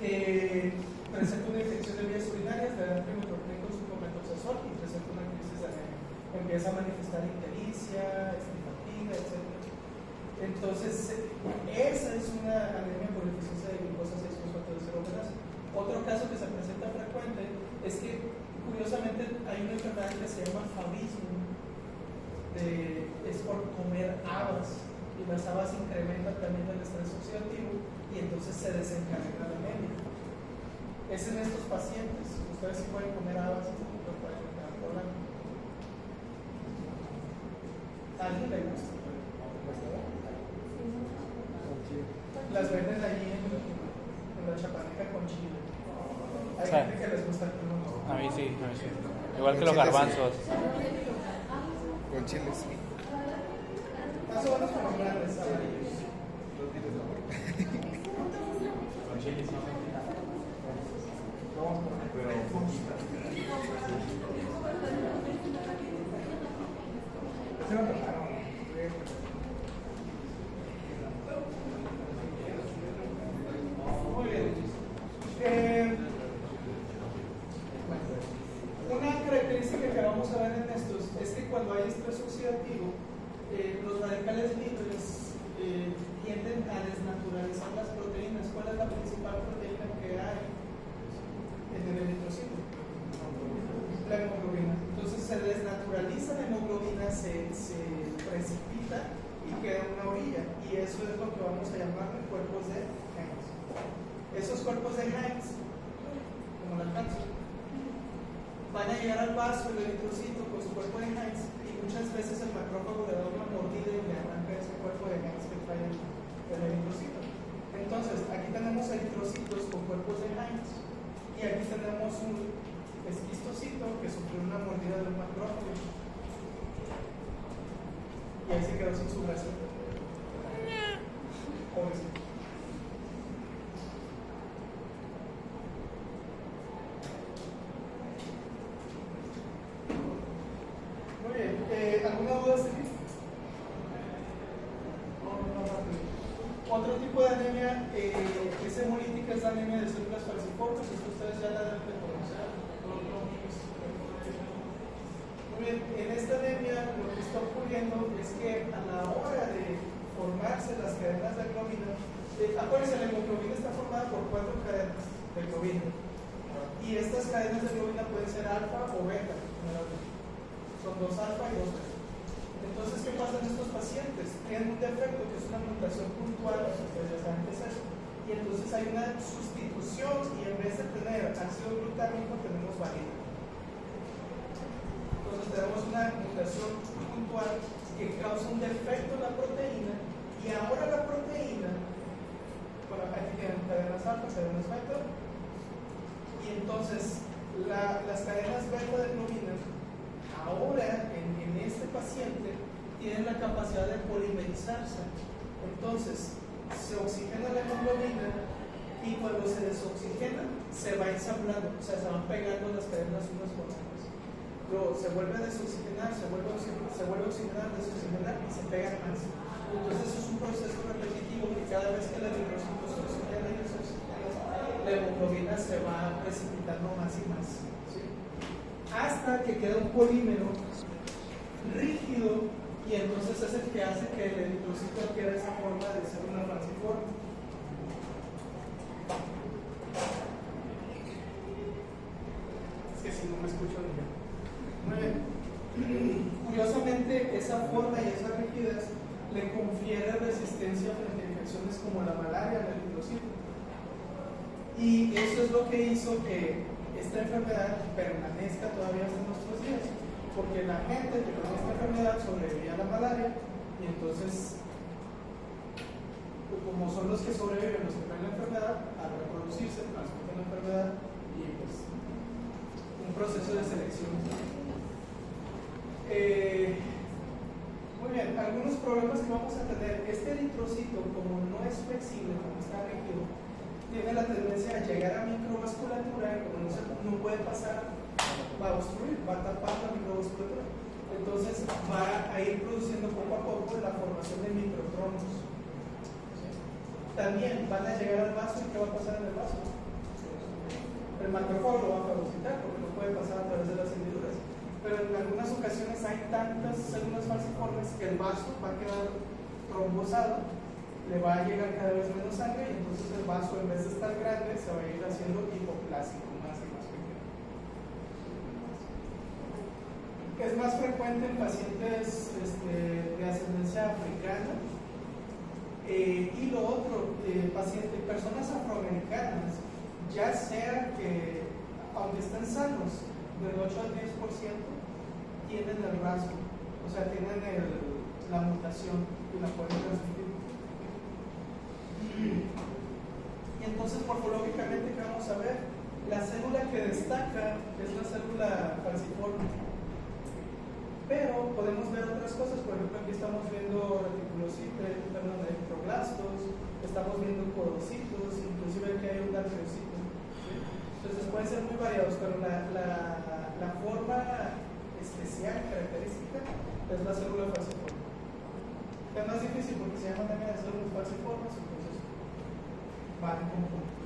que presenta una infección de vías urinarias, le dan primetrofenicol con suplementación y presenta una crisis de anemia. Empieza a manifestar ictericia, fatiga, etc. Entonces, esa es una anemia por deficiencia de glucosa 6-fosfato deshidrogenasa. Otro caso que se presenta frecuente es que, curiosamente, hay una enfermedad que se llama fabismo, es por comer habas, y las habas incrementan también el estrés oxidativo y entonces se desencadena la anemia. Es en estos pacientes. Ustedes sí pueden comer habas, no pueden tener problema. ¿A alguien le gusta? Las venden allí en la chapaneca con chile. Hay gente que les gusta el no. A mí sí. Igual que los garbanzos. Con chiles, sí. Más o menos como grandes. Con chile, sí. Muy bien. Una característica que vamos a ver en estos es que cuando hay estrés oxidativo, los radicales libres tienden a desnaturalizar las proteínas. ¿Cuál es la principal proteína que hay en el eritrocito? La hemoglobina. Entonces se desnaturaliza la hemoglobina, se precipita y queda en una orilla. Y eso es lo que vamos a llamar cuerpos de Heinz. Esos cuerpos de Heinz, como la canción, van a llegar al vaso, el eritrocito con su cuerpo de Heinz, y muchas veces el macrófago le da una mordida y le arranca ese cuerpo de Heinz que trae el eritrocito. Entonces, aquí tenemos eritrocitos con cuerpos de Heinz, y aquí tenemos un esquistocito que sufrió una mordida del macrófago. Y ahí se quedó sin su brazo. Pobrecito. Muy bien. ¿Alguna duda, Steve? No. Otro tipo de anemia es hemolítica, es la anemia de células falciformes. Esto ustedes ya la deben de conocer. Muy bien. En esta anemia lo que está ocurriendo es que a la hora de formarse las cadenas de globina, acuérdense, la hemoglobina está formada por 4 cadenas de globina. Y estas cadenas de globina pueden ser alfa o beta. Son 2 alfa y 2 beta. Entonces, ¿qué pasa en estos pacientes? Tienen un defecto que es una mutación puntual, ustedes ya saben qué es eso. Y entonces hay una sustitución y en vez de tener ácido glutámico tenemos valina. Entonces tenemos una mutación puntual que causa un defecto en la proteína y ahora la proteína, bueno, aquí tienen cadenas alfa, cadenas beta, y entonces las cadenas beta de globina ahora en este paciente tienen la capacidad de polimerizarse. Entonces se oxigena la hemoglobina y cuando se desoxigena se va ensamblando, o sea, se van pegando las cadenas unas con otras. Luego se vuelve a desoxigenar, se vuelve a oxigenar, desoxigenar y se pegan más. Entonces eso es un proceso repetitivo que cada vez que el eritrocito se oxigena y desoxigena, la hemoglobina se va precipitando más y más, ¿sí? Hasta que queda un polímero rígido y entonces es el que hace que el eritrocito adquiera esa forma de célula falciforme. Es que si no me escucho bien. Muy bien. Curiosamente, esa forma y esa rigidez le confiere resistencia frente a infecciones como la malaria al eritrocito. Y eso es lo que hizo que esta enfermedad permanezca todavía hasta nuestros días, porque la gente que con esta enfermedad sobrevivía a la malaria y entonces, como son los que sobreviven los que traen la enfermedad, al reproducirse transmiten la enfermedad y pues un proceso de selección. Muy bien, algunos problemas que vamos a tener. Este eritrocito, como no es flexible, como está rígido, tiene la tendencia a llegar a microvasculatura y como no puede pasar, va a obstruir, va a tapar la microvasculatura. Entonces va a ir produciendo poco a poco la formación de microtromos. ¿Sí? También van a llegar al vaso y ¿qué va a pasar en el vaso? El macrófago lo va a fagocitar porque no puede pasar a través de las hendiduras. Pero en algunas ocasiones hay tantas células falciformes que el vaso va a quedar trombosado, le va a llegar cada vez menos sangre y entonces el vaso en vez de estar grande se va a ir haciendo hipoplásico, más y más pequeño. Es más frecuente en pacientes de ascendencia africana. Y lo otro, personas afroamericanas, ya sea que, aunque estén sanos, del 8 al 10% tienen el rasgo, o sea, tienen la mutación y la pueden transmitir. Y entonces, morfológicamente, ¿qué vamos a ver? La célula que destaca es la célula falciforme. Pero podemos ver otras cosas, por ejemplo, aquí estamos viendo retroblastos, estamos viendo podocitos, inclusive aquí hay un arqueocito. Entonces pueden ser muy variados, pero la forma especial, característica, es la célula falciforme. Es más difícil porque se llama también las células falciformes, entonces van en conjunto.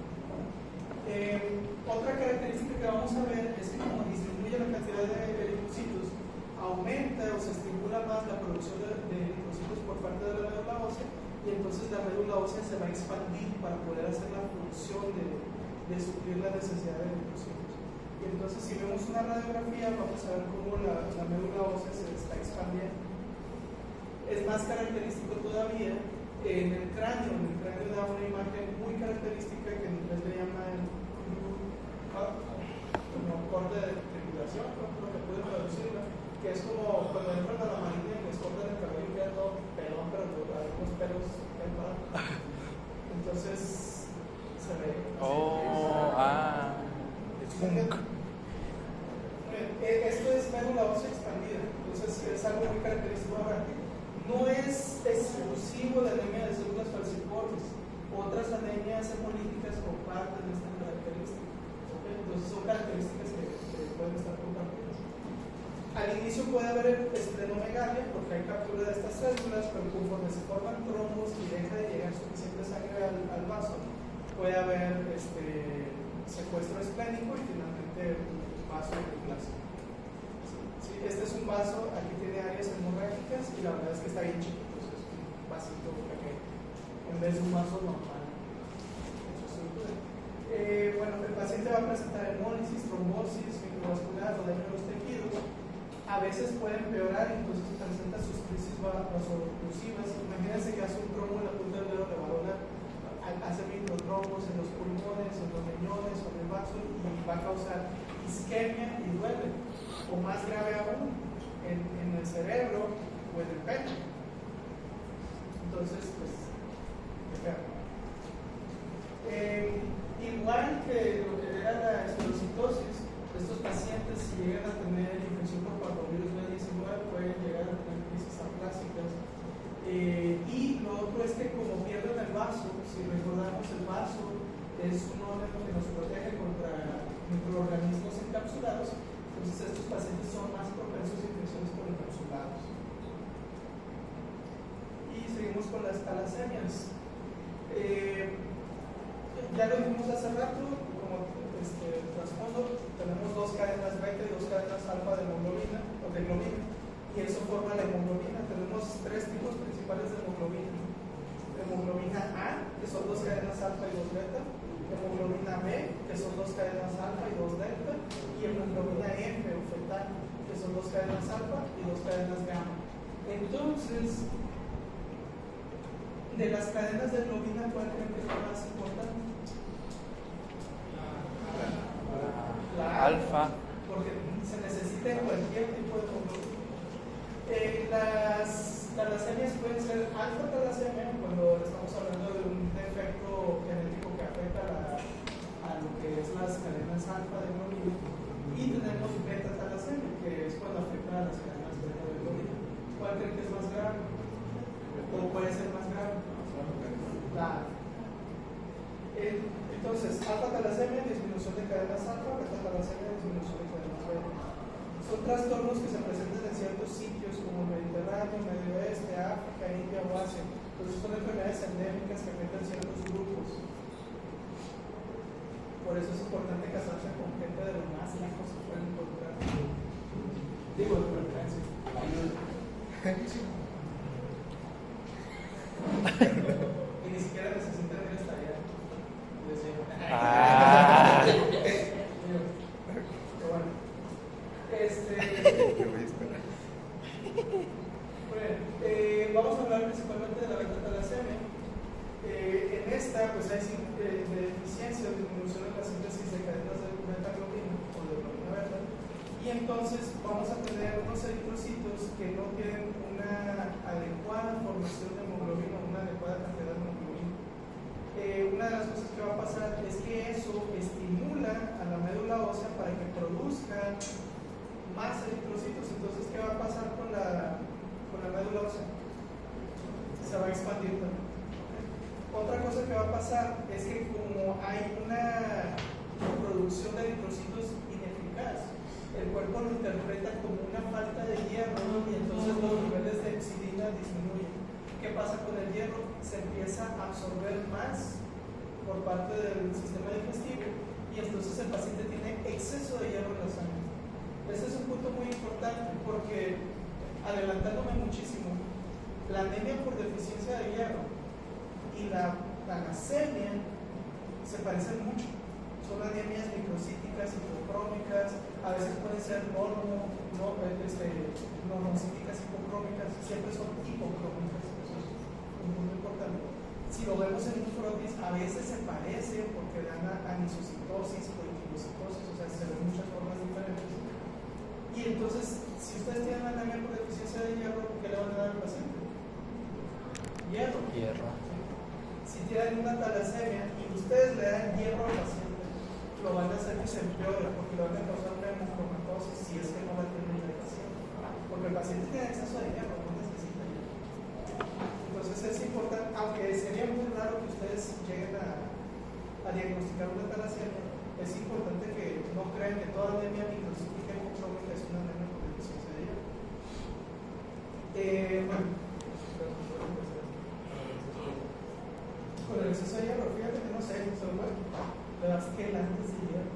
Otra característica que vamos a ver es que como disminuye la cantidad de eritrocitos, aumenta o se estimula más la producción de eritrocitos por parte de la médula ósea y entonces la médula ósea se va a expandir para poder hacer la función de suplir la necesidad de eritrocitos. Y Y entonces, si vemos una radiografía, vamos a ver cómo la médula ósea se está expandiendo. Es más característico todavía en el cráneo. En el cráneo da una imagen muy característica que en inglés le llaman como corte de tribulación, creo que puede traducirlo, que es como cuando entran a la marina y les cortan el cabello y queda todo pelón, pero algunos pelos ven para. Entonces se ve. Esto es médula ósea expandida, entonces es algo muy característico. Ahora, no es exclusivo de anemia de células falciformes, otras anemias hemolíticas comparten esta característica. ¿Okay? Entonces son características que pueden estar compartidas. Al inicio puede haber esplenomegalia porque hay captura de estas células, pero conforme se forman trombos y deja de llegar suficiente sangre al vaso, puede haber secuestro esplénico y finalmente vaso hipoplásico. Sí, este es un vaso, aquí tiene áreas hemorrágicas y la verdad es que está bien chiquito, es un vasito pequeño en vez de un vaso normal. Bueno, el paciente va a presentar hemólisis, trombosis, microvascular o daño a los tejidos. A veces puede empeorar, entonces presenta sus crisis vasooclusivas. Imagínense que hace un trombo en la punta del dedo, le va a doler, hace microtrombos en los pulmones, en los riñones o en el vaso y va a causar isquemia y duele, o más grave aún, en el cerebro o en el pene. Entonces, pues, igual que lo que era la esclerositosis, estos pacientes, si llegan a tener infección por parvovirus B19, pueden llegar a tener crisis aplásicas. Y lo otro es que como pierden el vaso, si recordamos, el vaso es un órgano que nos protege contra microorganismos encapsulados, entonces estos pacientes son más propensos a infecciones por encapsulados. Y seguimos con las talasemias. Ya lo vimos hace rato, como trasfondo, tenemos dos cadenas beta y dos cadenas alfa de hemoglobina, o de globina, y eso forma la hemoglobina. Tenemos tres tipos principales de hemoglobina. Hemoglobina A, que son dos cadenas alfa y dos beta, hemoglobina B, que son dos cadenas alfa y dos delta, y hemoglobina F o fetal, que son dos cadenas alfa y dos cadenas gamma. Entonces, de las cadenas de globina, ¿cuál creen que es la más importante? La alfa. Porque se necesita en cualquier tipo de hemoglobina. Las talasemias pueden ser alfa talasemia, cuando estamos hablando de un defecto genético que afecta a lo que es las cadenas alfa de hemoglobina, y tenemos beta talasemia, que es cuando afecta a las cadenas beta de hemoglobina. ¿Cuál creen que es más grave? ¿O puede ser más grave? Entonces, alfa talasemia, disminución de cadenas alfa, beta talasemia, disminución de cadenas beta. Son trastornos que se presentan en ciertos sitios como el Mediterráneo, Medio Oeste, África, India o Asia. Entonces son enfermedades endémicas que afectan ciertos grupos. Por eso es importante casarse con gente de lo más lejos que pueden encontrar. Digo, de preferencia. Y ni siquiera necesitan ir hasta allá. Bueno, vamos a hablar principalmente de la beta talasemia. En esta, pues hay deficiencia o disminución en la síntesis de cadenas de beta-globina o de globina beta, y entonces vamos a tener unos eritrocitos que no tienen una adecuada formación de hemoglobina, una adecuada cantidad de hemoglobina. Una de las cosas que va a pasar es que eso estimula a la médula ósea para que produzca más eritrocitos. Entonces, ¿qué va a pasar con la médula ósea? Se va a expandir también. Otra cosa que va a pasar es que como hay una producción de eritrocitos ineficaz, el cuerpo lo interpreta como una falta de hierro y entonces los niveles de epsilina disminuyen. ¿Qué pasa con el hierro? Se empieza a absorber más por parte del sistema digestivo y entonces el paciente tiene exceso de hierro en la sangre. Ese es un punto muy importante porque, adelantándome muchísimo, la anemia por deficiencia de hierro y la talasemia se parecen mucho. son anemias microcíticas, hipocrómicas, a veces pueden ser monocíticas hipocrómicas, siempre son hipocrómicas, eso es muy importante. Si lo vemos en un frotis, a veces se parece porque dan anisocitosis o equilocitosis, o sea, se ven muchas formas diferentes. Y entonces, si ustedes tienen anemia por deficiencia de hierro, ¿qué le van a dar al paciente? Hierro. Si tienen una talasemia y ustedes le dan hierro al paciente, lo van a hacer que se empeore porque le van a causar una hemocromatosis si es que no la tienen el paciente. Porque el paciente tiene exceso de hierro, no necesita hierro. Entonces es importante, aunque sería muy raro que ustedes lleguen a diagnosticar una talasemia, es importante que no crean que toda anemia microcítica hemocrómica es una anemia por deficiencia de hierro. Con el exceso de hierro, fíjate que no sé, solo le das que el antes de hierro.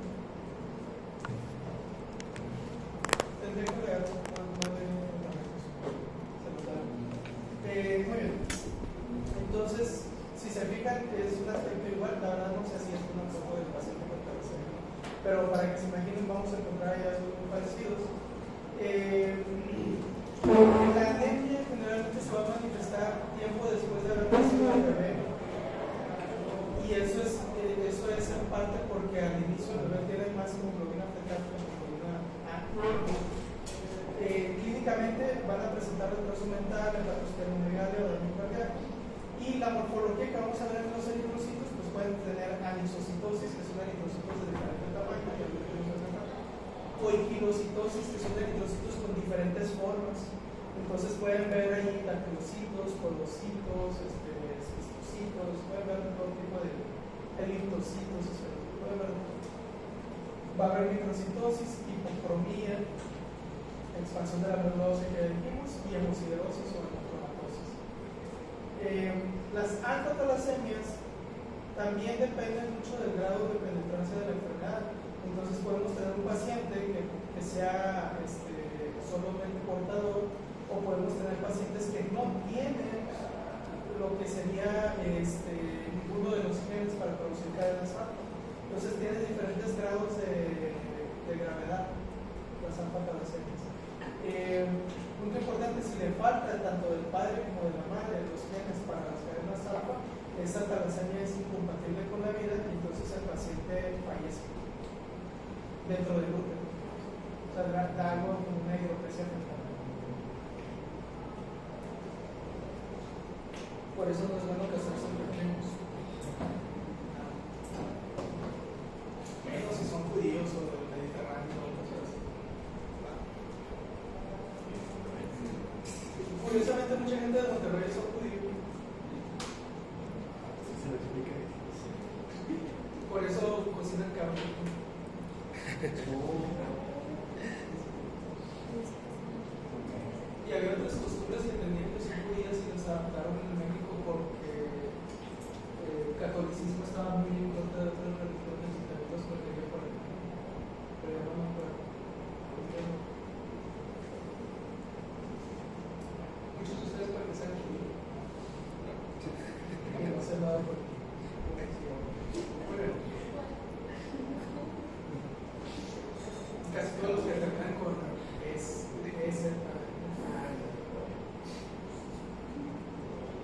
Tendré que leer muy bien. Entonces, si se fijan, es un aspecto igual, la verdad no sé si es un antojo del paciente con talasemia, pero para que se imaginen vamos a encontrar hallazgos muy parecidos. La anemia generalmente se va a manifestar tiempo después de haber nacido el bebé. Y eso es en parte porque al inicio el bebé tiene más hemoglobina fetal que hemoglobina A. Clínicamente van a presentar retraso mental, hepatosplenomegalia o daño cardíaco. Y la morfología que vamos a ver en los eritrocitos, pues pueden tener anisocitosis, que son eritrocitos de diferente tamaño, o equilocitosis, que son eritrocitos con diferentes formas. Entonces pueden ver ahí lactocitos, colocitos, pueden ver todo tipo de eliptocitos, va a haber microcitosis, hipocromía, expansión de la médula ósea que dijimos, y hemosiderosis o hemocromatosis. Las alfa-talasemias también dependen mucho del grado de penetrancia de la enfermedad. Entonces podemos tener un paciente que sea solamente portador, o podemos tener pacientes que no tienen lo que sería ninguno de los genes para producir cadenas alfa. Entonces tiene diferentes grados de gravedad las alfa-talasemias. Punto importante, si le falta tanto del padre como de la madre los genes para las cadenas alfa, esa talasemia es incompatible con la vida y entonces el paciente fallece dentro del útero. O sea, da algo como una hidropesia fetal. Por eso no es bueno casarse entre primos. Menos si son judíos o del Mediterráneo o cosas así. Curiosamente, mucha gente de Monterrey son judíos. Por eso cocinan cabrón. Y había otras costumbres que tenían que ser judías y las adaptaron en México porque el catolicismo estaba muy en contra de otras religiones y también los protegió por el mundo. Pero ya no me acuerdo. Muchos de ustedes para que sean judíos. Que no se ha dado por casi todos los que terminan con es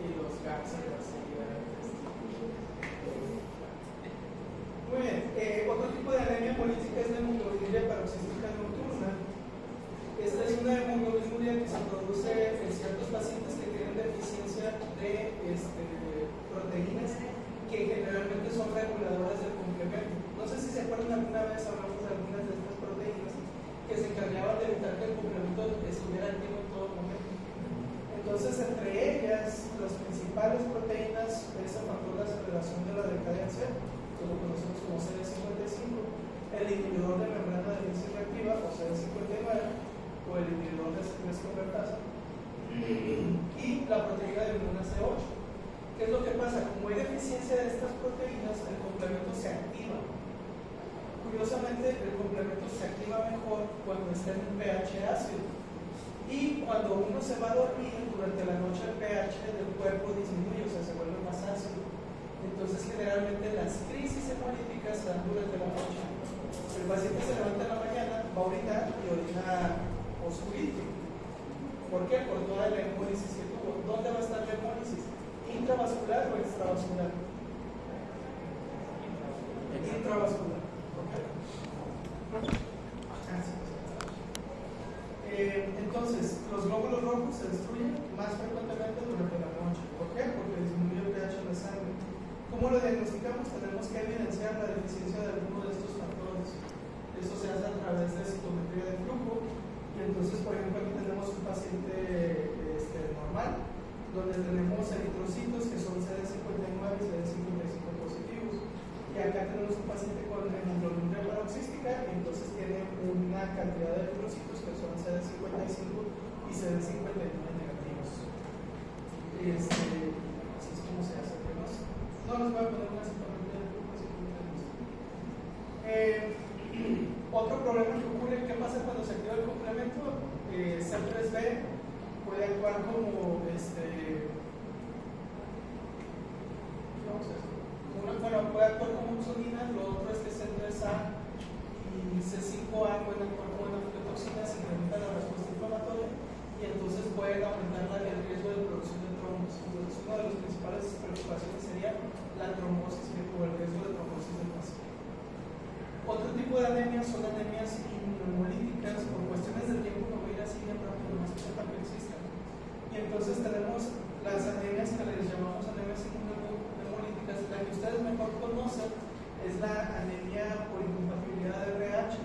y los Garza muy bien, otro tipo de anemia política es la hemoglobinuria paroxística nocturna. Esta es una hemoglobinuria que se produce en ciertos pacientes que tienen deficiencia de proteínas que generalmente son reguladoras del complemento. No sé si se acuerdan, alguna vez hablamos de algunas de estas proteínas que se encargaban de evitar que el complemento estuviera activo en todo momento. Entonces, entre ellas, las principales proteínas de esa factor de aceleración de la decadencia, que lo conocemos como CD55, el inhibidor de membrana de déficit reactiva, o CD59, o el inhibidor de secreción convertasa, y la proteína de inmuna C8. ¿Qué es lo que pasa? Como hay deficiencia de estas proteínas, el complemento se activa. Curiosamente, el complemento se activa mejor cuando está en un pH ácido. Y cuando uno se va a dormir durante la noche, el pH del cuerpo disminuye, o sea, se vuelve más ácido. Entonces, generalmente las crisis hemolíticas se dan durante la noche. El paciente se levanta en la mañana, va a orinar y orina oscurito. ¿Por qué? Por toda la hemólisis que tuvo. ¿Dónde va a estar la hemólisis? ¿Intravascular o extravascular? Intravascular. Entonces, los glóbulos rojos se destruyen más frecuentemente durante la noche. ¿Por qué? Porque disminuye el pH de la sangre. ¿Cómo lo diagnosticamos? Tenemos que evidenciar la deficiencia de alguno de estos factores. Eso se hace a través de citometría de flujo. Y entonces, por ejemplo, aquí tenemos un paciente normal, donde tenemos eritrocitos que son CD59 y CD55 positivos. Y acá tenemos un paciente con hemoglobina paroxística, y entonces tiene una cantidad de eritrocitos que son CD55 y CD59 negativos. Así es como se hace, ¿no? No les voy a poner una citometría de flujo, así como otro problema que ocurre, ¿qué pasa cuando se activa el complemento? C3B puede actuar como puede actuar como insulina, lo otro es que C3A y C5A pueden actuar como angiotensina, se incrementa la respuesta inflamatoria y entonces pueden aumentar el riesgo de producción de trombos. Entonces, una de las principales preocupaciones sería la trombosis o el riesgo de trombosis del paciente. Otro tipo de anemias son anemias inmunomolíticas. Por cuestiones del tiempo no voy a ir así bien rápido, más que sepan que existen. Y entonces tenemos las anemias que les llamamos anemias inmunomolíticas. La que ustedes mejor conocen es la anemia por incompatibilidad de RH,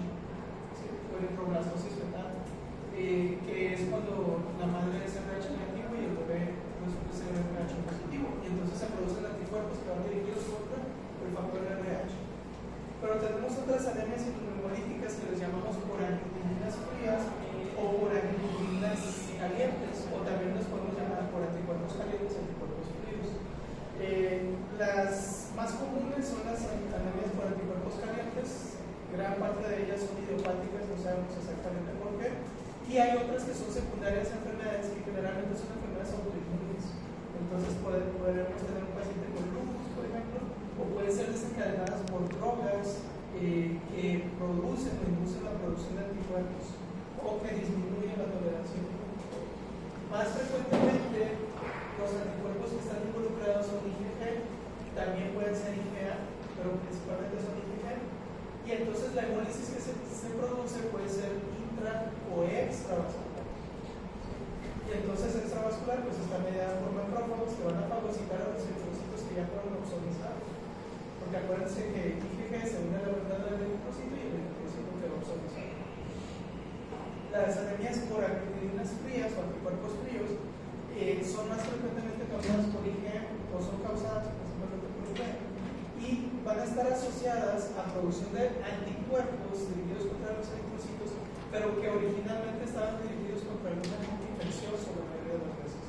¿sí? O eritroblastosis fetal, que es cuando la madre es RH negativo y el bebé resulta ser RH positivo. Y entonces se producen anticuerpos que van dirigidos contra el factor RH. Pero tenemos otras anemias inmunomolíticas que les llamamos por angioglobulinas frías o por angioglobulinas calientes, o también les podemos llamar por anticuerpos calientes y anticuerpos fríos. Las más comunes son las anemias por anticuerpos calientes, gran parte de ellas son idiopáticas, no sabemos exactamente por qué, y hay otras que son secundarias a enfermedades que generalmente son enfermedades autoinmunes. Entonces podremos tener un paciente con lupus, por ejemplo, o pueden ser desencadenadas por drogas que producen o inducen la producción de anticuerpos o que disminuyen la tolerancia. Más frecuentemente, los anticuerpos que están involucrados son IgG, también pueden ser IgA, pero principalmente son IgG. Y entonces la hemólisis que se produce puede ser intra o extravascular. Y entonces extravascular pues está mediada por macrófagos que van a fagocitar a los eritrocitos que ya fueron opsonizados. Porque acuérdense que IgG se une a la membrana del eritrocito y el eritrocito quedó opsonizado. Las anemias por angioglobulinas frías o anticuerpos fríos son más frecuentemente causadas por IgM o son causadas principalmente por IgM y van a estar asociadas a producción de anticuerpos dirigidos contra los eritrocitos, pero que originalmente estaban dirigidos contra algún agente infeccioso la mayoría de las veces.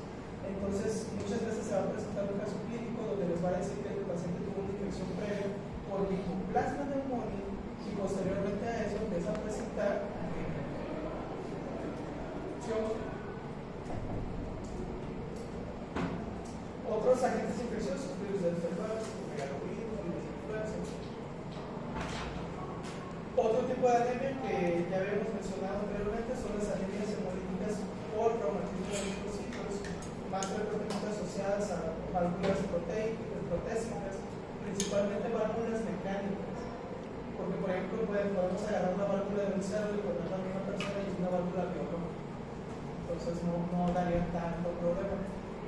Entonces, muchas veces se va a presentar un caso clínico donde les va a decir que el paciente tuvo una infección previa por Mycoplasma pneumoniae y posteriormente a eso empieza a presentar otros agentes infecciosos, virus de enfermedades, megalovirus, virus de influenza. Otro tipo de anemia que ya habíamos mencionado anteriormente son las anemias hemolíticas por traumatismo de eritrocitos, más frecuentemente asociadas a válvulas protésicas, principalmente válvulas mecánicas. Porque, por ejemplo, podemos agarrar una válvula de un cerdo y ponerla en una persona y es una válvula biológica. Entonces no daría tanto problema.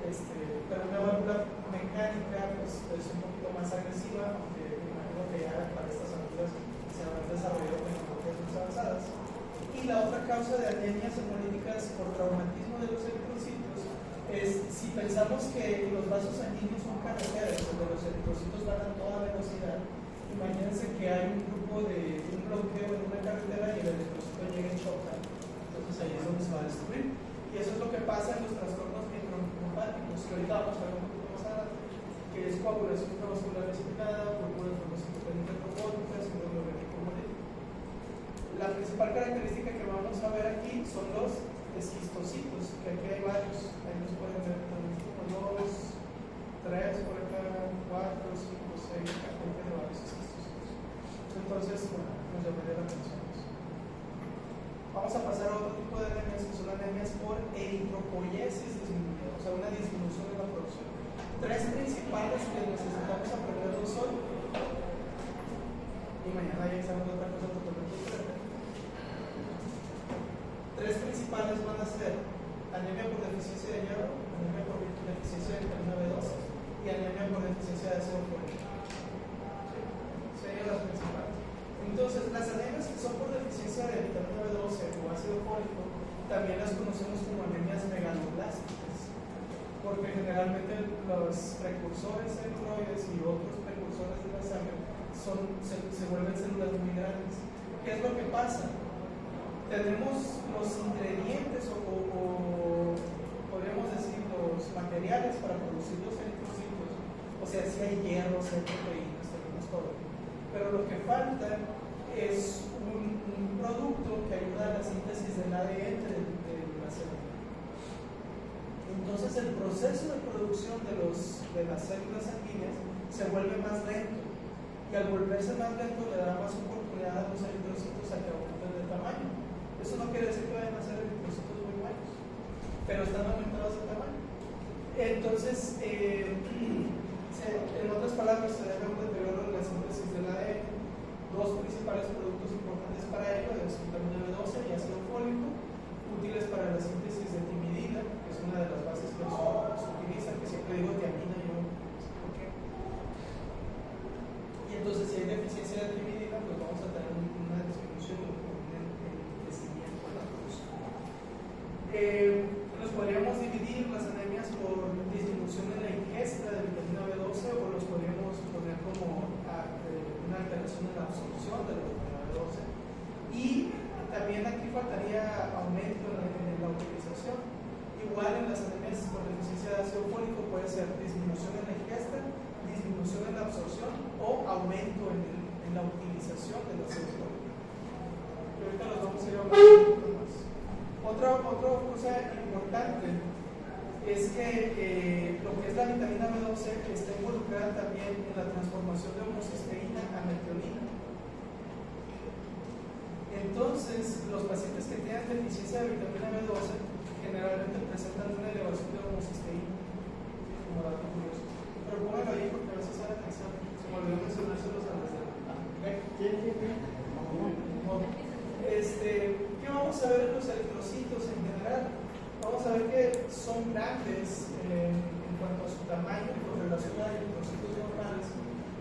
Pero una válvula mecánica pues, es un poquito más agresiva, aunque me imagino que ya para estas alturas se habrán desarrollado tecnologías más avanzadas. Y la otra causa de anemias hemolíticas por traumatismo de los eritrocitos es si pensamos que los vasos sanguíneos son carreteras donde los eritrocitos van a toda velocidad. Imagínense que hay un grupo de un bloqueo en una carretera y el eritrocito llega y choca. Entonces ahí es donde se va a destruir. Y eso es lo que pasa en los trastornos microhepáticos, que ahorita vamos a ver un poquito más adelante, que es coagulación intravascular espinada, púrpura de trombocitopenia trombótica, síndrome hemolítico. La principal característica que vamos a ver aquí son los esquistocitos, que aquí hay varios, ahí los pueden ver, 1, 2, 3, por acá, 4, 5, poiesis disminuida, o sea, una disminución de la producción. Tres principales que necesitamos aprenderlos hoy, y mañana ya sabemos otra cosa totalmente diferente. Tres principales van a ser anemia por deficiencia de hierro, anemia por deficiencia de vitamina B12 y anemia por deficiencia de ácido fólico. Serían las principales. Entonces, las anemias que son por deficiencia de vitamina B12 o ácido fólico también las conocemos como anemias megaloblásticas, porque generalmente los precursores centroides y otros precursores de la sangre se vuelven células muy grandes. ¿Qué es lo que pasa? Tenemos los ingredientes o podríamos decir los materiales para producir los eritrocitos, o sea, si hay hierro, si hay proteínas, tenemos todo, pero lo que falta es un producto que ayuda a la síntesis del ADN de la célula. Entonces el proceso de producción de las células sanguíneas se vuelve más lento, y al volverse más lento le da más oportunidad a los eritrocitos a que aumenten de tamaño. Eso no quiere decir que vayan a ser eritrocitos muy buenos, pero están aumentados de tamaño. Entonces, en otras palabras, se debe un deterioro de la síntesis del ADN. Dos principales productos importantes para ello es vitamina B12 y ácido fólico, útiles para la síntesis de timidina, que es una de las bases que se utiliza, que siempre digo tiamina, yo no sé por qué. Y entonces, si hay deficiencia de timidina, pues vamos a tener una disminución crecimiento de la producción. Los podríamos dividir las anemias por disminución en la ingesta de vitamina B12 o los podríamos poner como una alteración en la absorción de la vitamina B12. Y también aquí faltaría aumento en la utilización. Igual en las anemias por deficiencia de ácido fólico puede ser disminución en la ingesta, disminución en la absorción o aumento en la utilización del ácido fólico. Y ahorita los vamos a ir hablando un poquito más. Otra cosa importante es que lo que es la vitamina B12 está involucrada también en la transformación de homocisteína a metionina. Entonces, los pacientes que tienen deficiencia de vitamina B12 generalmente presentan una elevación de homocisteína, como dato curioso. Pero pónganlo ahí porque a veces sale atención. Se me olvidó mencionárselos a las de ¿qué vamos a ver en los eritrocitos en general? Vamos a ver que son grandes en cuanto a su tamaño con relación a eritrocitos normales,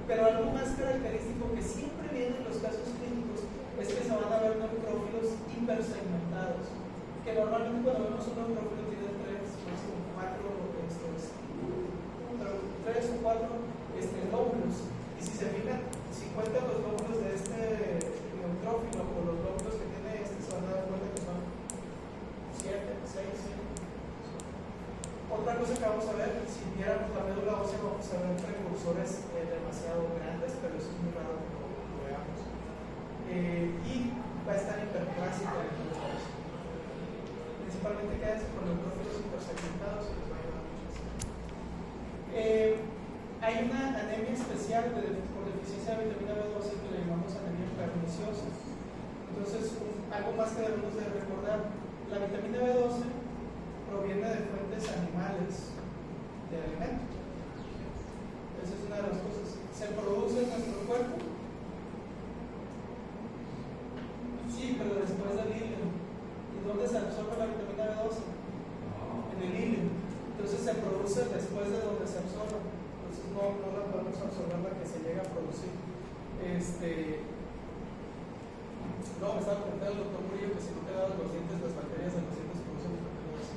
pero algo más característico que siempre viene en los casos clínicos es que se van a ver neutrófilos hipersegmentados, que normalmente cuando vemos un neutrófilo tiene 3 o 4 lóbulos, y si se fijan, si cuentan los lóbulos de este neutrófilo o los lóbulos que tiene se van a dar cuenta que son 7, 6, 7. Otra cosa que vamos a ver, si viéramos la médula ósea, vamos a ver precursores demasiado grandes, pero eso es muy raro que lo veamos. Y va a estar hiperplásica la médula ósea. Principalmente quédense con los neutrófilos hipersegmentados y les va a ayudar muchísimo. Hay una anemia especial por deficiencia de vitamina B12 que le llamamos anemia perniciosa. Entonces, algo más que debemos de recordar, la vitamina B12 proviene de fuentes animales de alimento. Esa es una de las cosas. ¿Se produce en nuestro cuerpo? Sí, pero después del hilo. ¿Y dónde se absorbe la vitamina B12? En el hilo. Entonces se produce después de donde se absorbe. Entonces no la podemos absorber la que se llega a producir. No, me estaba comentando el doctor Murillo que si no te daban los dientes, las bacterias de los dientes producen vitamina C.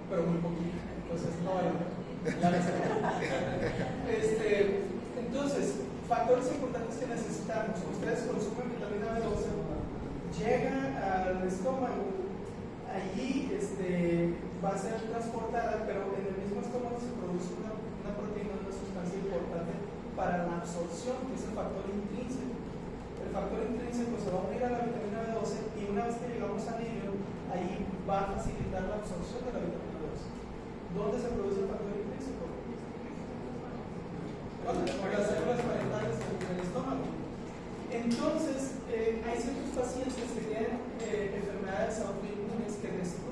Pero muy poquito. Entonces no vale la entonces, factores importantes que necesitamos. Ustedes consumen vitamina B12, llega al estómago, allí va a ser transportada, pero en el mismo estómago se produce una proteína, una sustancia importante para la absorción, que es el factor intrínseco. El factor intrínseco se va a unir a la vitamina B12 y una vez que llegamos al hilo, ahí va a facilitar la absorción de la vitamina B12. ¿Dónde se produce el factor intrínseco? Por las células parentales del estómago. Entonces, hay ciertos pacientes que tienen enfermedades autoinmunes que después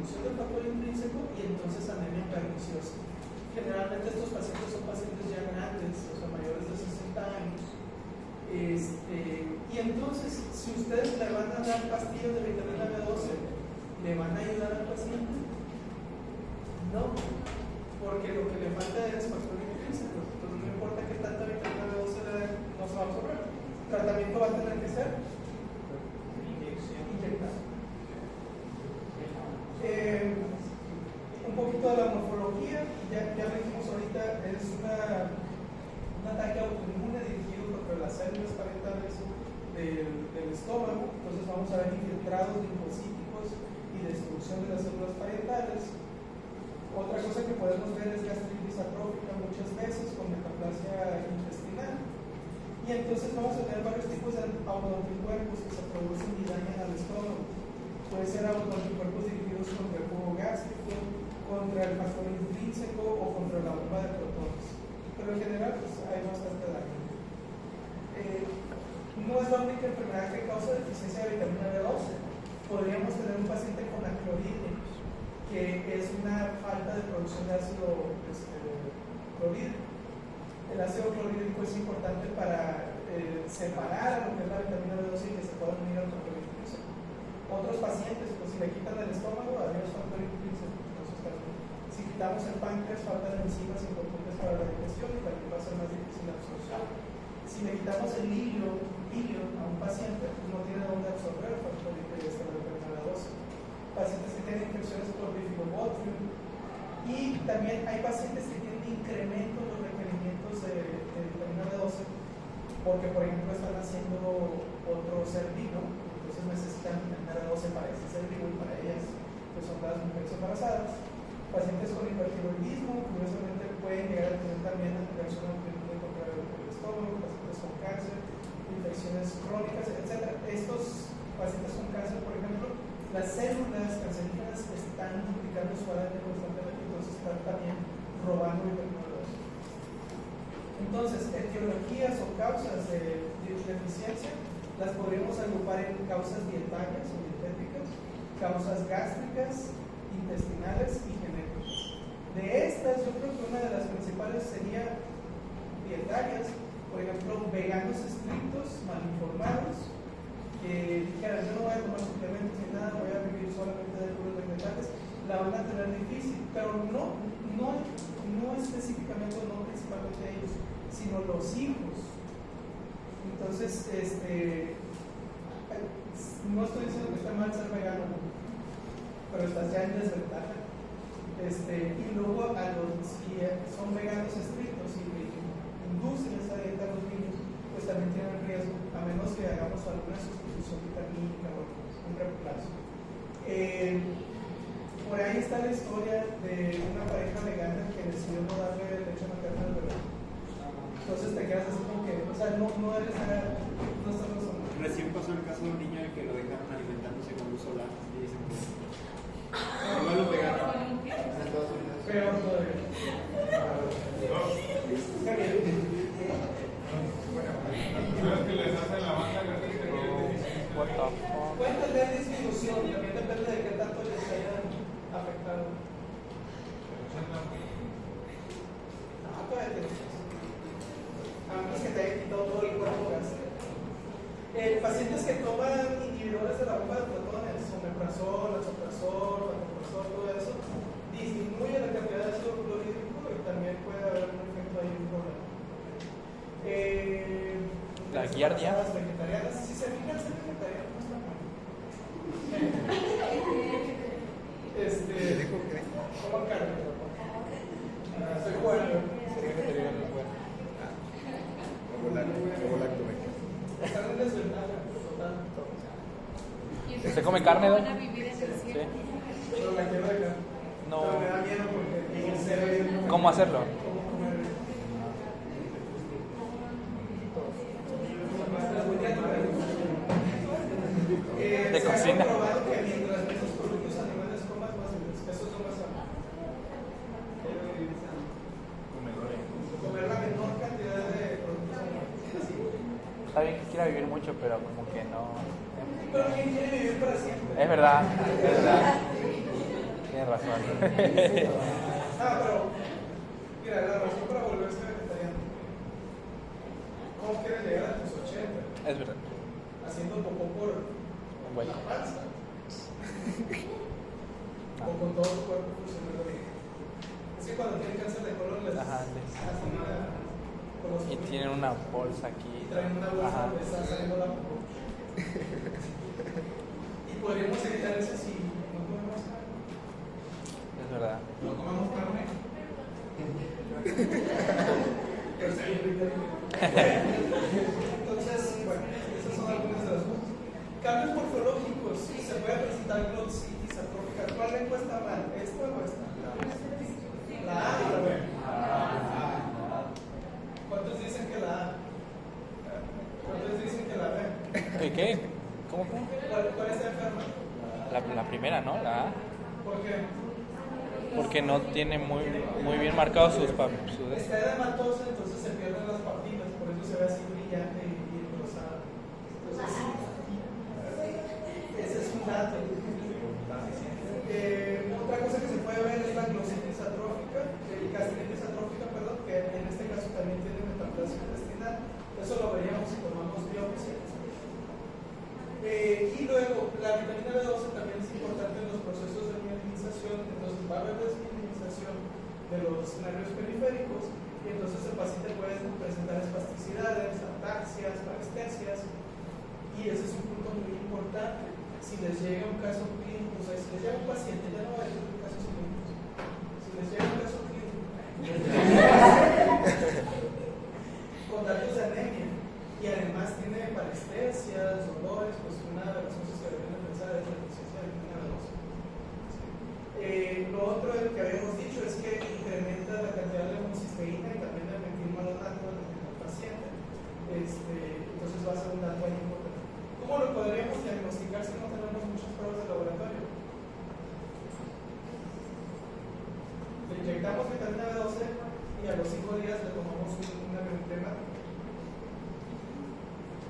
disminución del factor intrínseco y entonces anemia perniciosa. Generalmente estos pacientes son pacientes ya grandes, o sea, mayores de 60 años. Y entonces, si ustedes le van a dar pastillas de vitamina B12, ¿le van a ayudar al paciente? No, porque lo que le falta es factor intrínseco. Entonces, no importa qué tanta vitamina B12 le den, no se va a absorber. El tratamiento va a tener que ser inyectar. Un poquito de la morfología, ya lo dijimos ahorita, es un ataque autoinmune dirigido contra las células parietales del estómago. Entonces vamos a ver infiltrados linfocíticos y destrucción de las células parietales. Otra cosa que podemos ver es gastritis atrófica muchas veces con metaplasia intestinal. Y entonces vamos a tener varios tipos de autoanticuerpos que se producen y dañan al estómago. Puede ser autoanticuerpos dirigidos contra el jugo gástrico, contra el factor intrínseco o contra la bomba de protones. Pero en general pues, hay bastante daño. No es la única enfermedad que causa deficiencia de vitamina B12. Podríamos tener un paciente con acloride, que es una falta de producción de ácido clorhídrico. El ácido clorhídrico es importante para separar lo que es la vitamina B12 y que se pueda unir al factor intrínseco. Otros pacientes, pues si le quitan el estómago, adiós factor intrínseco. Si quitamos el páncreas, faltan enzimas importantes para la digestión y también va a ser más difícil la absorción. Si le quitamos el hilio a un paciente, pues no tiene dónde absorber el factor intrínseco de la vitamina B12. Pacientes que tienen infecciones por Bifidobacterium, y también hay pacientes que tienen incremento en los requerimientos de vitamina B12 porque, por ejemplo, están haciendo otro ser vivo, entonces necesitan vitamina B12 para ese ser vivo y para ellas, que son las mujeres embarazadas. Pacientes con hipertiroidismo, curiosamente pueden llegar a tener también reacción autoinmune contra el estómago, pacientes con cáncer, infecciones crónicas, etc. Estos pacientes con cáncer, por ejemplo, las células cancerígenas están duplicando su ADN constantemente, entonces están también robando vitamina B12. Entonces, etiologías o causas de deficiencia las podríamos agrupar en causas dietarias o dietéticas, causas gástricas, intestinales y genéticas. De estas, yo creo que una de las principales sería dietarias, por ejemplo, veganos estrictos, mal informados, que dijeran, yo no voy a tomar suplementos ni nada, voy a vivir solamente de puros vegetales, la van a tener difícil, pero no específicamente, no principalmente ellos, sino los hijos. Entonces, no estoy diciendo que está mal ser vegano, pero estás ya en desventaja. Y luego, si son veganos estrictos y inducen esa dieta a los niños, pues también tienen riesgo, a menos que hagamos alguna sustitución vitamínica o un reemplazo. Por ahí está la historia de una pareja vegana que decidió no darle leche materna al bebé. Entonces te quedas así como que, o sea, no eres nada, no estás razonando. Recién pasó el caso de un niño que lo dejaron alimentándose con luz solar y dicen que igual lo pegaron. Peor todavía. que les hacen la banda gástrica que es deficiencia. Pueden tener disminución, también depende de qué tanto les hayan afectado. A menos que te hayan quitado todo el cuerpo gástrico. Pacientes que toman inhibidores de la bomba de protones, omeprazol, lansoprazol, pantoprazol, todo eso, disminuye la cantidad de ácido clorhídrico y también puede haber un efecto ahí un problema. La giardia. Las vegetarianas, si se fijan, ser vegetariano no está mal. ¿Cómo carne? Estoy jugando. Están en desventaja, total. ¿Usted come carne, Don? ¿Van a vivir en el cielo? Sí. Pero la quiero dejar. No. Pero me da miedo porque en serio. ¿Cómo hacerlo? ¿Cómo comer? De se cocina. ha comprobado que mientras menos productos animales comas, más eso es lo más sano. Comer la menor cantidad de productos animales. Está bien que quiera vivir mucho, pero como que no. Pero ¿quién quiere vivir para siempre? Es verdad, es verdad. tienes razón. Pero, mira, la razón para volverse vegetariano. ¿Cómo quieres llegar a tus 80? Es verdad. Haciendo popó por Güey. la panza. O con todo tu cuerpo funcionando bien. Es que cuando tienen cáncer de colon les Ajá, hacen con los y tienen una bolsa aquí. y traen una bolsa Ajá. donde está saliendo la popó. Y podríamos evitar eso si no comemos carne. Es verdad. No comemos carne. Pero está bien rica. Entonces, bueno, esas son algunas de las cosas. Cambios morfológicos. Se puede presentar glossitis atrófica. ¿Cuál lengua está mal? ¿Esta o esta? La A y la B. ¿Cuántos dicen que la A? ¿Cuántos dicen que la B? ¿Qué? ¿Cómo? ¿Cuál está enferma? La primera, ¿no? La A. ¿Por qué? Porque no tiene muy bien marcados sus Está edematosa, entonces se pierden las papilas, por eso se ve así brillante y rosada. Entonces, ese es un dato. Otra cosa que se puede ver es la glositis atrófica, gastritis atrófica, perdón, que en este caso también tiene metaplasia intestinal. Eso lo veríamos si tomamos biopsia. Y luego, la vitamina B12 también es importante en los procesos de mielinización, entonces va a haber desmielinización de los nervios periféricos y entonces el paciente puede presentar espasticidades, ataxias, parestesias y ese es un punto muy importante. Si les llega un caso clínico, o sea, si les llega un paciente, ya no va a decir casos clínicos, si les llega un caso clínico con datos de anemia y además tiene parestesias, dolores, pues una de las cosas que deben pensar es la deficiencia de vitamina B12. Lo otro que habíamos dicho es que incrementa la cantidad de homocisteína y también el metilmalonato en el paciente. Entonces va a ser un dato ahí importante. ¿Cómo lo podríamos diagnosticar si no tenemos muchas pruebas de laboratorio? Le inyectamos vitamina B12 y a los 5 días le tomamos una biopsia.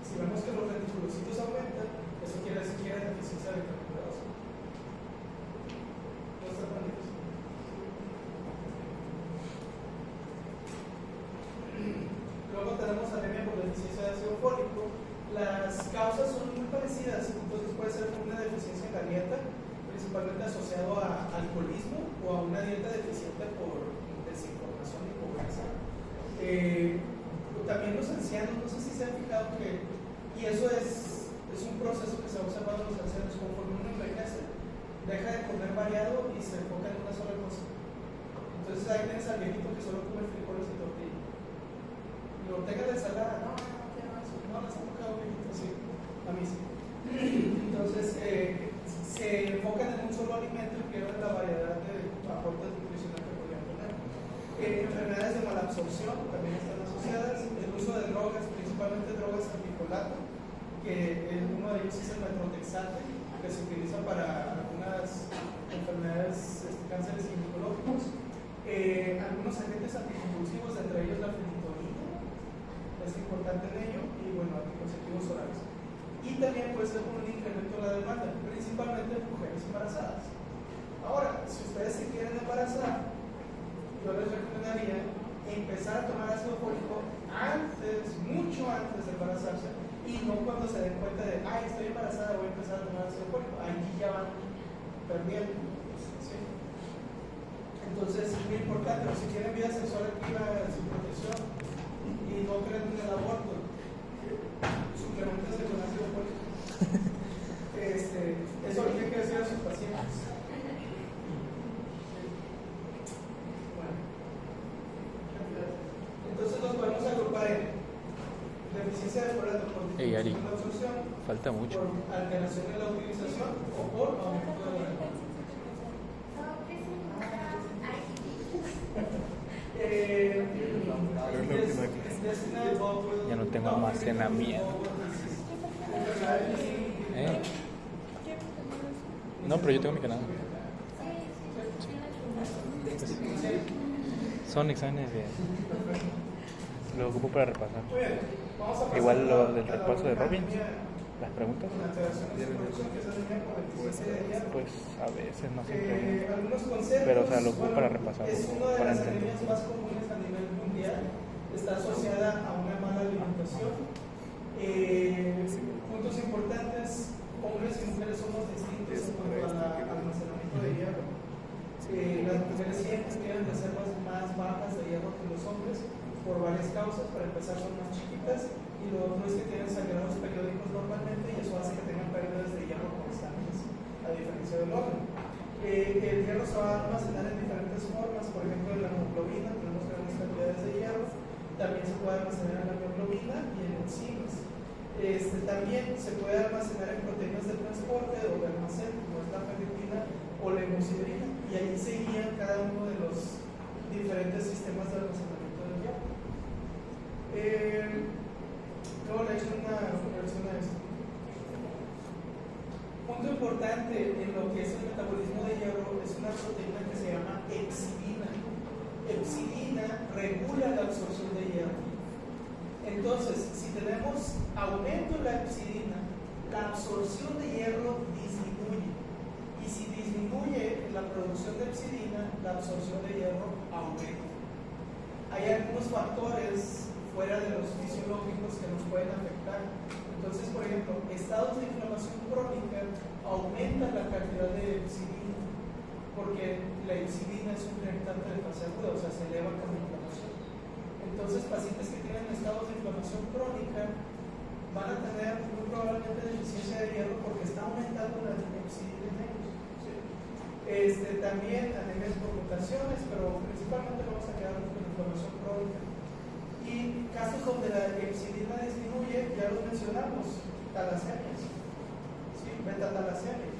Si vemos que los reticulocitos aumentan, eso quiere decir que hay deficiencia de vitamina B12. ¿No está tan difícil? Luego tenemos anemia por deficiencia de ácido fólico. Las causas son muy parecidas, entonces puede ser una deficiencia en la dieta, principalmente asociado a alcoholismo o a una dieta deficiente por desinformación y pobreza. También los ancianos, no sé si se han fijado que, y eso es un proceso que se ha observado en los ancianos, conforme uno envejece, deja de comer variado y se enfoca en una sola cosa. Entonces ahí tienes al viejito que solo come frijoles y tortilla. Y lo tenga de ensalada, no les ha tocado viejito, sí, a mí sí. Entonces se enfocan en un solo alimento y pierden la variedad de aportes nutricionales que podrían tener. Enfermedades de malabsorción también están asociadas, el uso de drogas, principalmente drogas antifolato, que uno de ellos es el metrotexate, que se utiliza para algunas enfermedades, cánceres ginecológicos, algunos agentes anticonvulsivos, entre ellos la fenitonina, es importante en ello, y bueno, anticonceptivos orales. Y también puede ser un incremento en la demanda, principalmente en mujeres embarazadas. Ahora, si ustedes se quieren embarazar, yo les recomendaría empezar a tomar ácido fólico antes, mucho antes de embarazarse, y no cuando se den cuenta de, ay, estoy embarazada, voy a empezar a tomar ácido fólico. Allí ya van perdiendo. ¿Sí? Entonces, es muy importante, si tienen vida sexual activa sin protección y no creen en el aborto, suplementense con ácido fólico. Eso lo tienen que decir a sus pacientes. Entonces nos podemos agrupar en deficiencia de folato por disminución de la absorción, falta mucho. por alteración en la utilización o por aumento de la demanda. Ya no tengo almacenamiento. No, pero yo tengo mi canal. Son exámenes de... Lo ocupo para repasar. Igual lo del repaso de Robbins. ¿Las preguntas? con alteraciones de producción, que es anemia por deficiencia de hierro. Pues a veces no siempre. Algunos conceptos, Pero, o sea, lo ocupo para repasar, es una de para las entender. anemias más comunes a nivel mundial, está asociada a una mala alimentación. Puntos importantes, hombres y mujeres somos distintos en cuanto al almacenamiento de hierro. Las mujeres siempre tienen reservas más bajas de hierro que los hombres por varias causas. Para empezar, son más chiquitas, y lo otro es que tienen sangrados periódicos normalmente, y eso hace que tengan pérdidas de hierro constantes, a diferencia del hombre. El hierro se va a almacenar en diferentes formas. Por ejemplo, en la hemoglobina tenemos grandes cantidades de hierro. También se puede almacenar en la mioglobina y en enzimas. También se puede almacenar en proteínas de transporte o de almacén, como es la ferritina o la hemosiderina, y ahí se guían cada uno de los diferentes sistemas de almacenamiento del hierro. Luego le he hecho una versión a esto. Punto importante en lo que es el metabolismo de hierro es una proteína que se llama epsidina. Epsidina regula la absorción de hierro. Entonces, si tenemos aumento en la epsidina, la absorción de hierro disminuye. Y si disminuye la producción de epsidina, la absorción de hierro aumenta. Hay algunos factores fuera de los fisiológicos que nos pueden afectar. Entonces, por ejemplo, estados de inflamación crónica aumentan la cantidad de epsidina, porque la epsidina es un irritante de fase aguda, o sea, se eleva con la inflamación. Entonces, pacientes que tienen estados de inflamación crónica van a tener muy probablemente deficiencia de hierro porque está aumentando la epsidina en ellos. ¿Sí? También anemias por mutaciones, pero principalmente vamos a quedar con inflamación crónica. Y casos donde la epsidina disminuye, ya los mencionamos, talasemias, ¿sí? Beta-talasemia.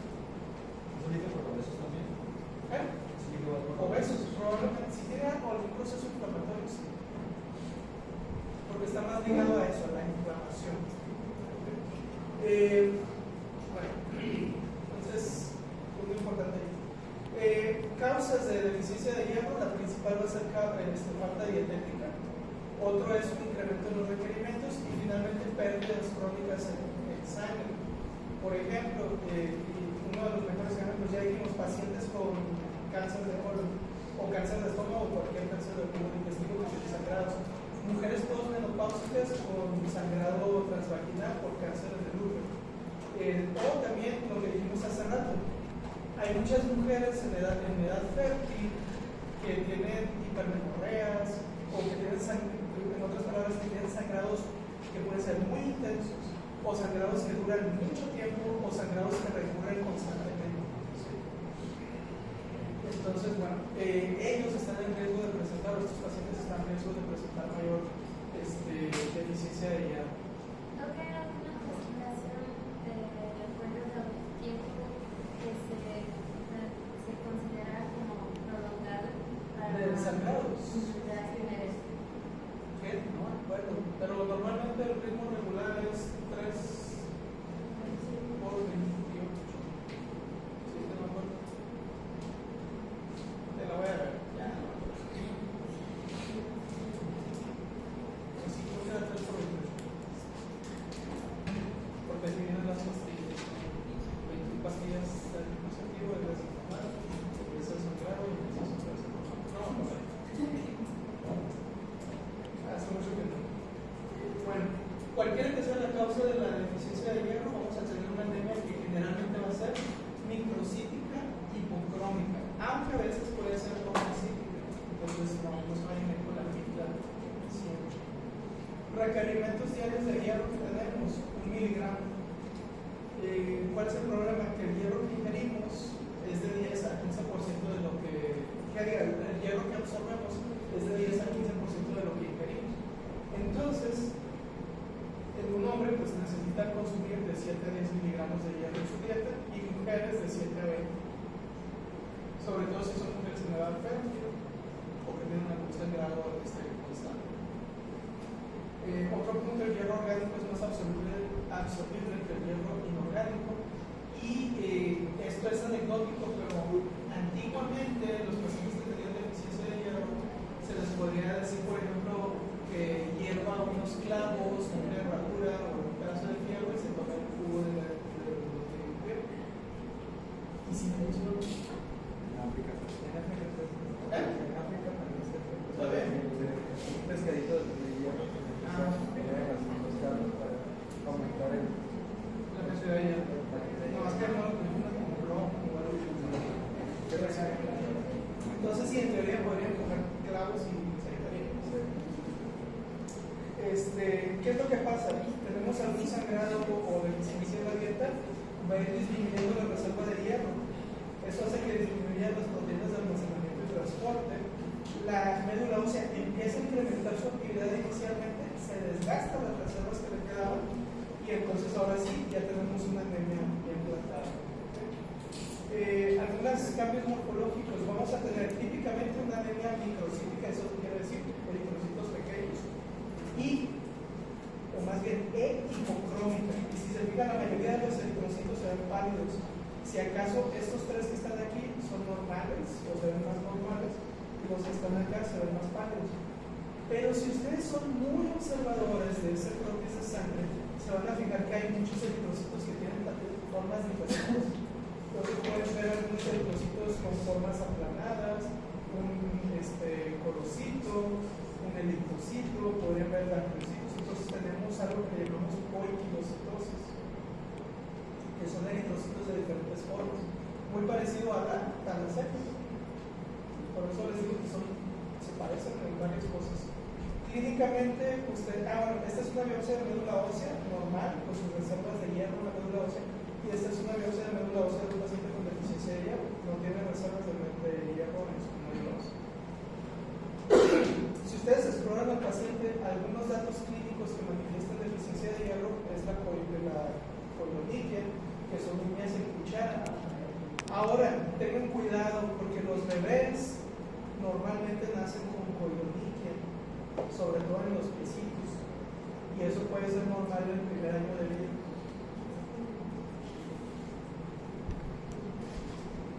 ¿Obesos también? Obesos, probablemente, si tiene algún proceso inflamatorio, sí. Porque está más ligado a eso, a la inflamación. Bueno, entonces, muy importante. Causas de deficiencia de hierro, la principal va a ser falta dietética. Otro es un incremento en los requerimientos, y finalmente pérdidas crónicas en sangre. Por ejemplo, uno de los mejores ejemplos, ya dijimos, pacientes con cáncer de colon o cáncer de estómago o cualquier cáncer del tubo digestivo que tiene sangrados. Mujeres posmenopáusicas con sangrado transvaginal por cáncer de útero. O también lo que dijimos hace rato, hay muchas mujeres en edad fértil que tienen hipermenorreas o que tienen en otras palabras, que tienen sangrados que pueden ser muy intensos, o sangrados que duran mucho tiempo, o sangrados que recurren constantemente. ¿Sí? Entonces, bueno, ellos están en riesgo de presentar, estos pacientes están en riesgo de presentar mayor deficiencia de hierro. ¿No hay alguna clasificación de acuerdo al tiempo que se considera como prolongado para ¿De sangrados? de las primeras? ¿Qué? No me acuerdo. Pero normalmente el ritmo regular es 3 por 28. Sí, no me acuerdo. Te la voy a ver. Ya. Así que era 3 por 28. Porque si vienen las pastillas, 20 pastillas de anticonceptivo, de desinflamar, empieza a sangrar y empieza a sangrar. No sé. Hace mucho que no. Bueno, cualquiera que sea la causa de la deficiencia de hierro, vamos a tener una anemia que generalmente va a ser microcítica hipocrómica, aunque a veces puede ser cromocítica. Entonces, no se vayan con la mitad siempre. Requerimientos diarios de hierro que tenemos, 1 miligramo. ¿Cuál es el problema? Que el hierro que ingerimos es de 10 a 15% de lo que el hierro que absorbemos es de 10 a 15% de lo que ingerimos. Entonces, en un hombre pues necesita consumir de 7 a 10 miligramos de hierro en su dieta, y mujeres de 7 a 20. Sobre todo si son mujeres en edad fértil o que tienen algún sangrado constante. Otro punto, el hierro orgánico es más absorbible que el hierro inorgánico, y esto es anecdótico, pero antiguamente los pacientes que tenían deficiencia de hierro se les podría decir, por ejemplo, que hierva unos clavos, una herradura o un pedazo de fierro y se toma el jugo tenemos algún sangrado o deficiencia en la dieta, va a ir disminuyendo la reserva de hierro. Eso hace que disminuyan las proteínas de almacenamiento y transporte. La médula ósea empieza a incrementar su actividad inicialmente, se desgasta las reservas que le quedaban y entonces ahora sí ya tenemos una anemia bien plantada. Algunos cambios morfológicos, vamos a tener típicamente una anemia microcítica, eso quiere decir eritrocitos pequeños, o más bien hipocrómica. Y si se fijan, la mayoría de los eritrocitos se ven pálidos. Si acaso estos tres que están aquí son normales o se ven más normales, los que están acá se ven más pálidos. Pero si ustedes son muy observadores de ese croquis de sangre, se van a fijar que hay muchos eritrocitos que tienen formas diferentes. Entonces pueden ver algunos eritrocitos con formas aplanadas, un colocito, un eritrocito, podrían ver gangliocitos. Entonces tenemos algo que llamamos poiquilocitosis, que son eritrocitos de diferentes formas, muy parecido a la thalassemia. Por eso les digo que se parecen en varias cosas. Clínicamente, bueno, esta es una biopsia de médula ósea normal, con sus reservas de hierro en la médula ósea, y esta es una biopsia de médula ósea de un paciente con deficiencia de hierro, no tiene reservas de hierro en su médula ósea. Si ustedes exploran al paciente, algunos datos clínicos que manifiestan deficiencia de hierro es la coloniquia, que son líneas en cuchara. Ahora, tengan cuidado porque los bebés normalmente nacen con coloniquia, sobre todo en los piecitos, y eso puede ser normal en el primer año de vida.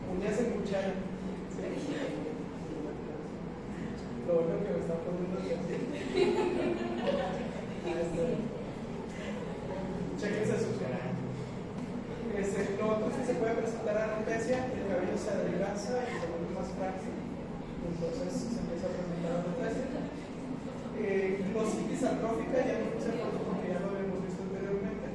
Uñas en cuchara. Lo bueno que me está poniendo así. Chequense su cara. Lo otro es que se puede presentar alopecia, el cabello se adelgaza y se vuelve más frágil, entonces se empieza a presentar alopecia. Glositis atrófica, ya no puse foto porque ya lo habíamos visto anteriormente.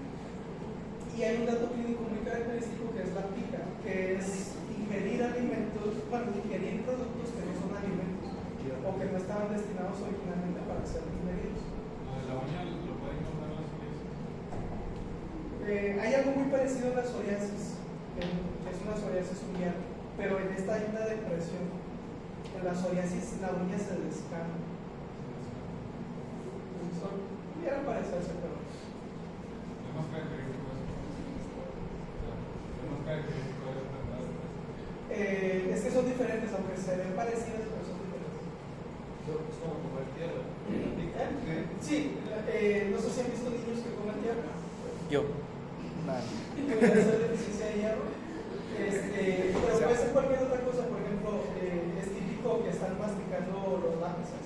Y hay un dato clínico muy característico que es la pica, que es ingerir ingerir productos que no son alimentos o que no estaban destinados originalmente para ser ingeridos. La uña lo pueden encontrar en la psoriasis. Hay algo muy parecido a la psoriasis, que es una psoriasis uñal, pero en esta hay una depresión. En la psoriasis la uña se descama. Pudiera parecerse, pero Es más característico eso. Es más característico de esa enfermedad. es que son diferentes, aunque se ven parecidas, pero son diferentes. Es como comer tierra. Sí, no sé si han visto niños que comen tierra. Yo. Nada. Que puede ser deficiencia de hierro. Pero puede ser cualquier otra cosa, por ejemplo, es típico que están masticando los lápices.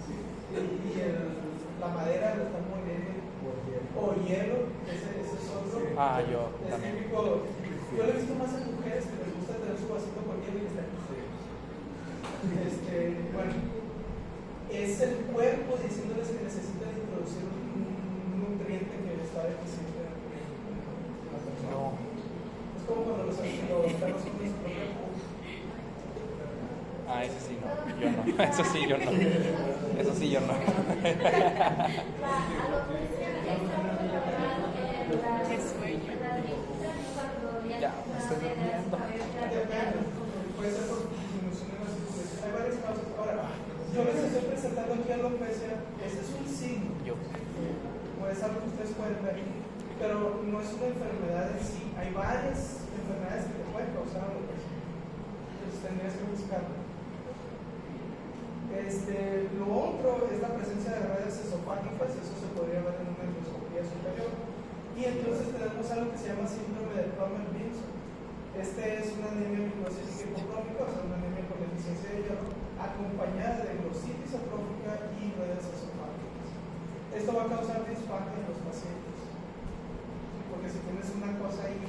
¿Sí? Y la madera lo están moliendo. O hielo, ese es otro. Ah, yo Es también. típico. Yo lo he visto más en mujeres que les gusta tener su vasito con hielo y que están. Bueno, es el cuerpo diciéndoles que necesitan introducir un nutriente que está deficiente en la persona. No. Es como cuando los perros son su propio jugo. Ah, ese sí no. Yo no. Eso sí, yo no. Eso sí, yo no. La alopecia es Qué sueño. Ya, me estoy durmiendo. Puede ser por disminución en la circulación. Hay varias causas. Ahora, yo les estoy presentando aquí alopecia. Este es un signo. Yo. Puede ser algo que ustedes pueden ver. Pero no es una enfermedad en sí. Hay varias enfermedades que te pueden causar alopecia. Entonces tendrías que buscarlo. Lo otro es la presencia de redes esofágicas. Eso se podría ver en una endoscopía superior. Y entonces tenemos algo que se llama síndrome de Plummer-Vinson. Es una anemia microcítica hipocrómica, o sea, una anemia por deficiencia de hierro, acompañada de glositis atrófica y redes esofágicas. Esto va a causar disfagia en los pacientes, porque si tienes una cosa ahí,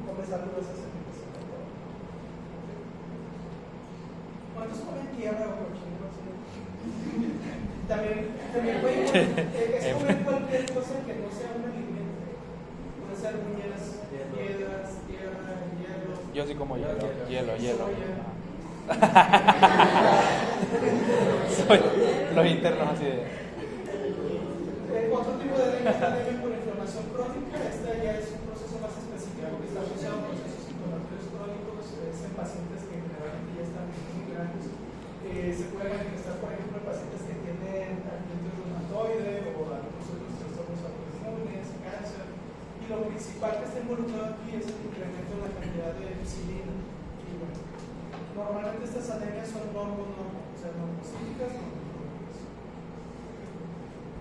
comes algo de esas empiezas a todo. ¿Cuántos comen quiebra o cochinero? También puede es comer cualquier cosa que no sea un alimento. Puede ser uñas, piedras, tierra, hielo. Yo sí como hielo. Hielo. Soy los internos así de. Otro tipo de tenemos la anemia por inflamación crónica. Esta ya es un proceso más específico que está asociado a procesos inflamatorios crónicos. Es en pacientes que generalmente ya están muy grandes. Se puede manifestar, por ejemplo, en pacientes que tienen artritis reumatoide o algunos otros trastornos autoinmunes, cáncer. Y lo principal que está involucrado aquí es el incremento en la cantidad de epsilina. Y bueno, normalmente estas anemias son normocíticas.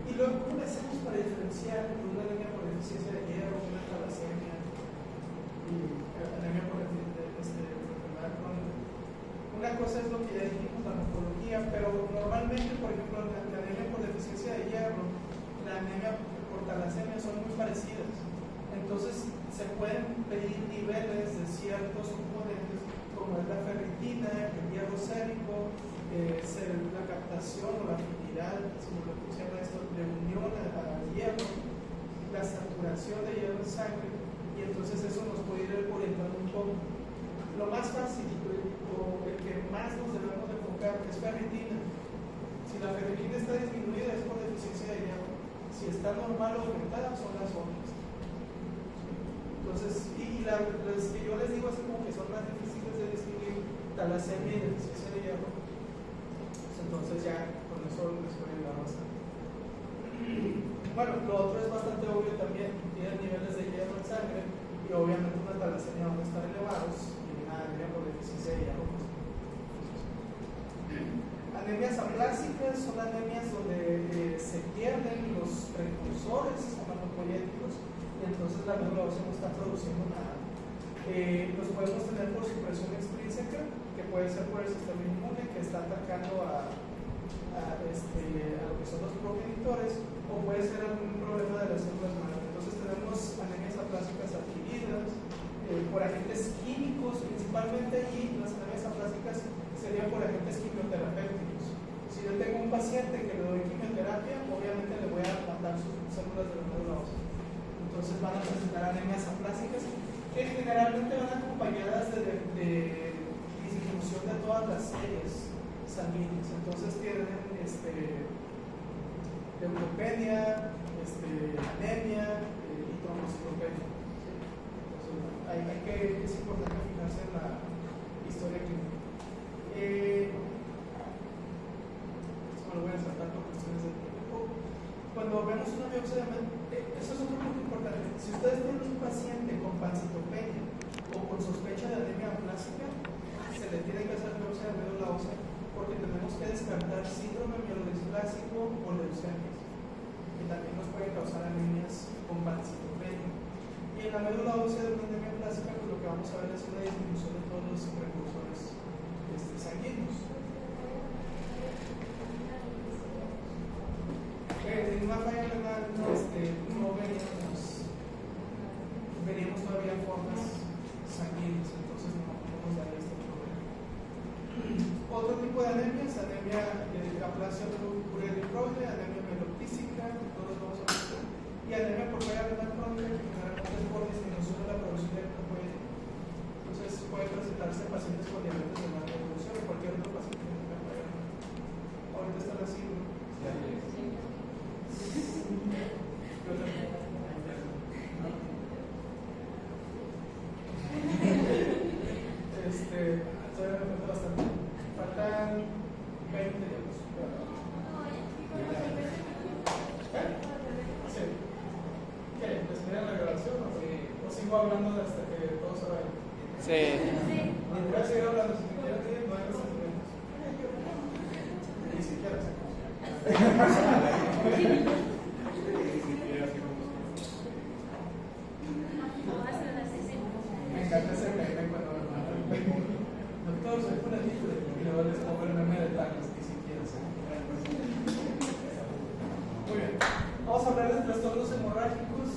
Y luego, ¿cómo le hacemos para diferenciar una anemia por deficiencia de hierro, una talasemia y anemia por enfermedad crónica? Una cosa es lo que ya dijimos, la morfología, pero normalmente, por ejemplo, la anemia por deficiencia de hierro, la anemia por talasemia son muy parecidas. Entonces, se pueden pedir niveles de ciertos componentes, como es la ferritina, el hierro sérico, la captación o la afinidad, como lo que se llama esto, de unión al hierro, la saturación de hierro en sangre, y entonces eso nos puede ir orientando un poco. Lo más fácil, o el que más nos debemos de enfocar, es ferritina. Si la ferritina está disminuida es por deficiencia de hierro. Si está normal o aumentada son las otras. Entonces, las que yo les digo así como que son más difíciles de distinguir, talasemia y deficiencia de hierro. Entonces ya con eso les puede ayudar bastante. Bueno, lo otro es bastante obvio también. Tienen niveles de hierro en sangre y obviamente una talasemia van a estar elevados. Anemia por deficiencia de hierro. Anemias aplásicas son anemias donde se pierden los precursores hematopoyéticos y entonces la médula ósea no está produciendo nada. Los podemos tener por supresión extrínseca, que puede ser por el sistema inmune que está atacando a lo que son los progenitores, o puede ser algún problema de las células madre. Entonces tenemos anemias aplásicas adquiridas por agentes químicos principalmente, y las anemias aplásicas serían por agentes quimioterapéuticos. Si yo tengo un paciente que le doy quimioterapia, obviamente le voy a matar sus células de la médula ósea. Entonces van a presentar anemias aplásicas que generalmente van acompañadas de disminución de todas las series sanguíneas. Entonces tienen leucopenia, anemia y trombocitopenia. Es importante fijarse en la historia clínica. Esto me lo voy a saltar por cuestiones de tiempo. Cuando vemos una biopsia de eso es otro punto importante. Si ustedes tienen un paciente con pancitopenia o con sospecha de anemia aplásica, se le tiene que hacer biopsia de médula ósea, porque tenemos que descartar síndrome mielodisplásico o leucemias, que también nos pueden causar anemias con pancitopenia. Y en la médula ósea de una anemia plástica, pues lo que vamos a ver es una disminución de todos los precursores sanguíneos. En una falla renal no veríamos todavía formas sanguíneas, entonces no podemos dar este problema. Otro tipo de anemia es anemia de aplasia uretriproide, anemia meloptísica, todos vamos a ver, y anemia por falla renal crónica, que generalmente es por disminución de la producción de eritropoietina. Entonces puede presentarse en pacientes con diabetes de mala evolución o cualquier otro paciente que tenga falla renal. Ahorita están así, ¿no? Todavía me falta bastante. Faltan 20 minutos. Sí. ¿Qué? ¿Les miran la grabación o sigo hablando hasta que todos se vayan? Sí. Voy a seguir hablando. Si me quieren decir, no hay sentimientos. Ni siquiera se me encanta ese meme cuando doctor, soy fulanito y luego les pongo el meme de Thanos, ni siquiera sé. Muy bien, vamos a hablar de trastornos hemorrágicos.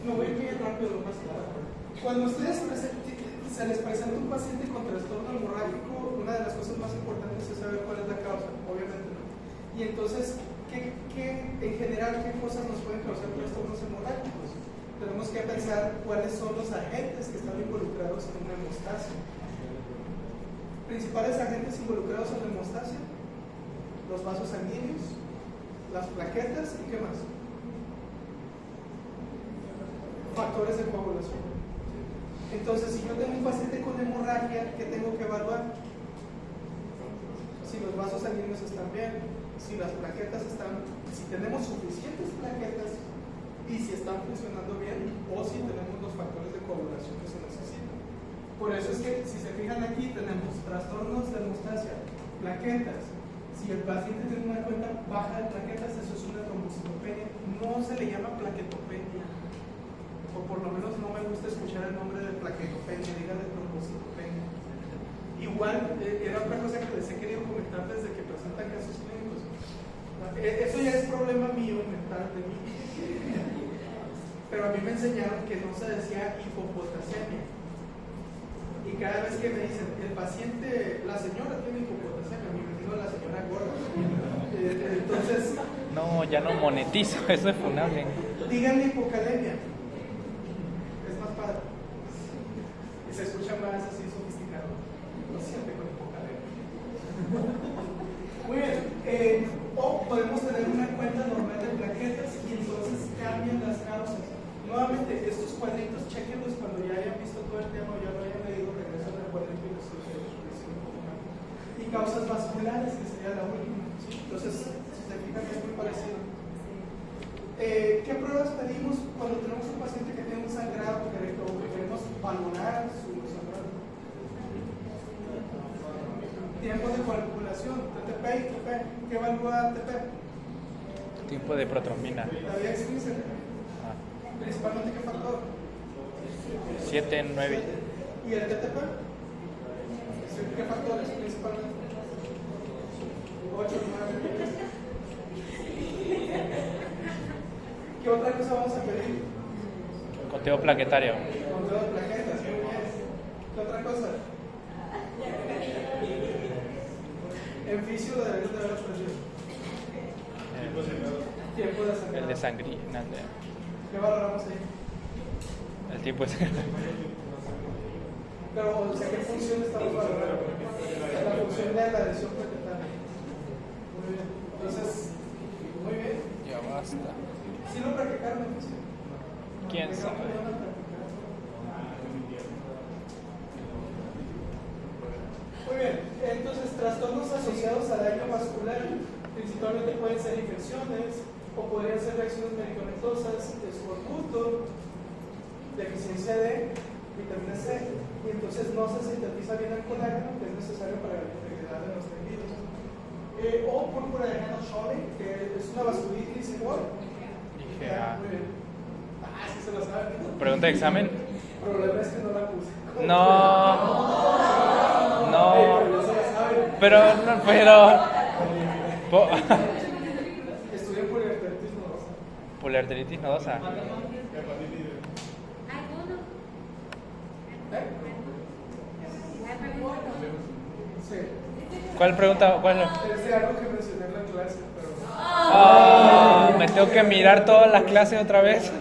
Me voy bien rápido, lo más claro. Cuando ustedes se les presenta un paciente con trastorno hemorrágico, una de las cosas más importantes es saber cuál es la causa, obviamente no. Y entonces, en general, ¿qué cosas nos pueden causar trastornos hemorrágicos? Tenemos que pensar cuáles son los agentes que están involucrados en una hemostasia. Principales agentes involucrados en la hemostasia: los vasos sanguíneos, las plaquetas y qué más. Factores de coagulación. Entonces, si yo tengo un paciente con hemorragia, ¿qué tengo que evaluar? Si los vasos sanguíneos están bien, si las plaquetas están, si tenemos suficientes plaquetas y si están funcionando bien, o si tenemos los factores de coagulación que se necesitan. Por eso es que, si se fijan aquí, tenemos trastornos de hemostasia, plaquetas. Si el paciente tiene una cuenta baja de plaquetas, eso es una trombocitopenia. No se le llama plaquetopenia, o por lo menos no me gusta escuchar el nombre de plaquetopenia, dígale trombocitopenia. Igual, era otra cosa que les he querido comentar desde que presentan casos clínicos. Eso ya es problema mío, mental de mí. Pero a mí me enseñaron que no se decía hipopotasemia. Y cada vez que me dicen, el paciente, la señora tiene hipopotasemia, me imagino la señora gorda. Entonces. No, ya no monetizo, eso es funable. Díganle hipocalemia. Es más padre. Y se escucha más así sofisticado. No siente con hipocalemia. Muy bien. O podemos tener una cuenta normal de plaquetas y entonces cambian las causas. Nuevamente, estos cuadritos, chequenlos cuando ya hayan visto todo el tema o ya lo hayan leído, regresan al cuadrito y les dicen un poco más. Y causas vasculares, que sería la última. ¿Sí? Entonces, si se fijan, es muy parecido. ¿Qué pruebas pedimos cuando tenemos un paciente que tiene un sangrado o que queremos valorar su sangrado? Tiempo de coagulación, TTP y TP. ¿Qué evalúa TP? Tiempo de protrombina. La vía explícita. Principalmente, ¿qué factor? 7, 9. ¿Y el TTP? ¿Qué factores principalmente? 8, 9. ¿Qué otra cosa vamos a pedir? Conteo plaquetario. Conteo de plaquetas, muy bien. ¿Qué otra cosa? En fisio deberíamos de ver la presión. Tiempo de sangrado. El de sangría. ¿Qué valoramos ahí? El tiempo de sangría. Pero, o sea, ¿qué función estamos valorando? La función de la adhesión plaquetaria. Muy bien. Entonces, muy bien. Ya basta. ¿Sí lo practicaron en fisio? ¿Quién sabe? Muy bien, entonces trastornos asociados a daño vascular principalmente pueden ser infecciones o podrían ser reacciones medicamentosas, escorbuto, deficiencia de vitamina C, y entonces no se sintetiza bien el colágeno que es necesario para la integridad de los tejidos. O púrpura de Hanover-Schönlein, que es una vasculitis igual. IgA. Muy bien. Sí se lo saben. Pregunta de examen. El problema es que no la puse. No. Pero. Estudié poliarteritis nodosa. Poliarteritis nodosa. ¿Alguno? Sí. ¿Cuál pregunta? ¿Cuál? Es de algo que mencioné en la clase, pero. Me tengo que mirar todas las clases otra vez.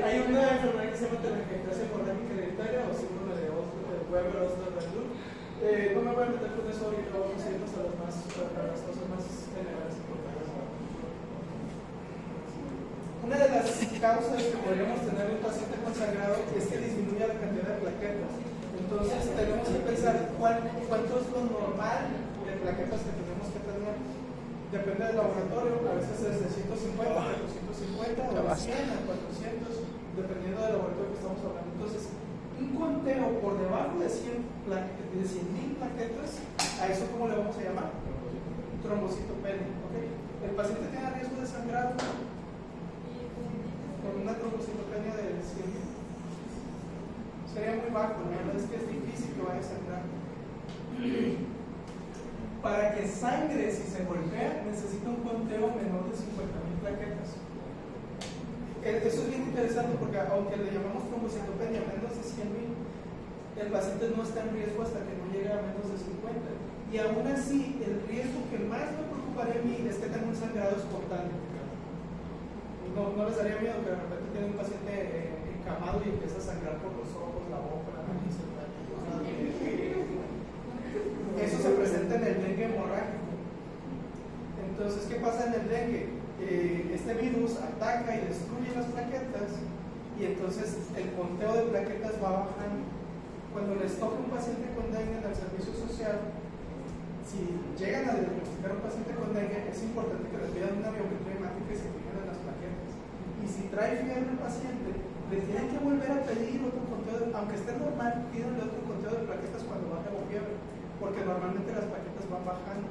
Hay una enfermedad que se llama telangiectasia hemorrágica hereditaria o síndrome de Weber-Oster-Landrut. No me voy a meter con eso ahorita, vamos a irnos a las cosas más generales importantes. Una de las causas que podríamos tener en un paciente con sangrado es que disminuya la cantidad de plaquetas. Entonces tenemos que pensar cuánto es lo normal de plaquetas que tenemos que tener. Depende del laboratorio, a veces es de 150 a 250 o de 100 a 400, dependiendo del laboratorio que estamos hablando. Entonces, un conteo por debajo de 100.000 plaquetas, a eso ¿cómo le vamos a llamar? Trombocitopenia. ¿Okay? El paciente tiene riesgo de sangrado con una trombocitopenia de 100.000. Sería muy bajo, la verdad es que es difícil que vaya a sangrar. Para que sangre, si se golpea, necesita un conteo menor de 50.000 plaquetas. Eso es bien interesante porque aunque le llamamos trombocitopenia menos de 100.000, el paciente no está en riesgo hasta que no llegue a menos de 50. Y aún así, el riesgo que más me preocuparía a mí es que tenga un sangrado espontáneo. No les daría miedo que de repente tiene un paciente encamado y empieza a sangrar por los ojos, la boca, la nariz, el nariz. Eso se presenta en Entonces, ¿qué pasa en el dengue? Este virus ataca y destruye las plaquetas y entonces el conteo de plaquetas va bajando. Cuando les toca un paciente con dengue en el servicio social, si llegan a diagnosticar un paciente con dengue, es importante que les pidan una biometría hemática y se fijen en las plaquetas. Y si trae fiebre el paciente, le tienen que volver a pedir otro conteo, aunque esté normal, pídanle otro conteo de plaquetas cuando baje la fiebre, porque normalmente las plaquetas van bajando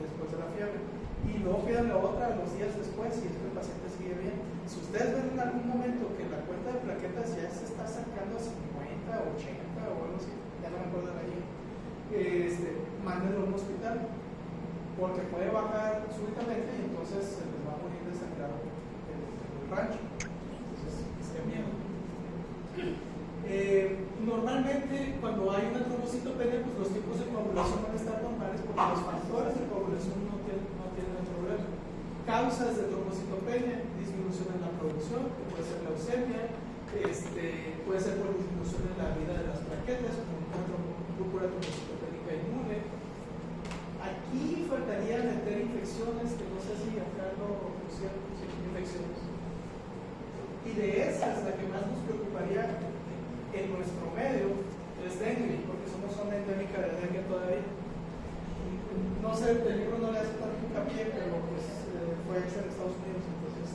después de la fiebre. Y luego pídanle otra los días después si es que el paciente sigue bien. Si ustedes ven en algún momento que la cuenta de plaquetas ya se está sacando a 50, 80 o algo así, ya no me acuerdo de la guía, mándenlo a un hospital, porque puede bajar súbitamente y entonces se les va a morir desangrado el rancho. Entonces, qué miedo. Normalmente cuando hay una trombocitopenia, pues los tipos de coagulación van a estar normales porque los factores de coagulación no tienen problema. Causas de trombocitopenia: disminución en la producción, que puede ser leucemia, puede ser por disminución en la vida de las plaquetas, como una púrpura trombocitopénica inmune. Aquí faltaría meter infecciones, que no sé si acá lo pusieron, infecciones. Y de esas, la que más nos preocuparía en nuestro medio es dengue, porque somos zona endémica de dengue todavía. No sé, el libro no le hace tanto hincapié, pero pues fue hecho en Estados Unidos, entonces.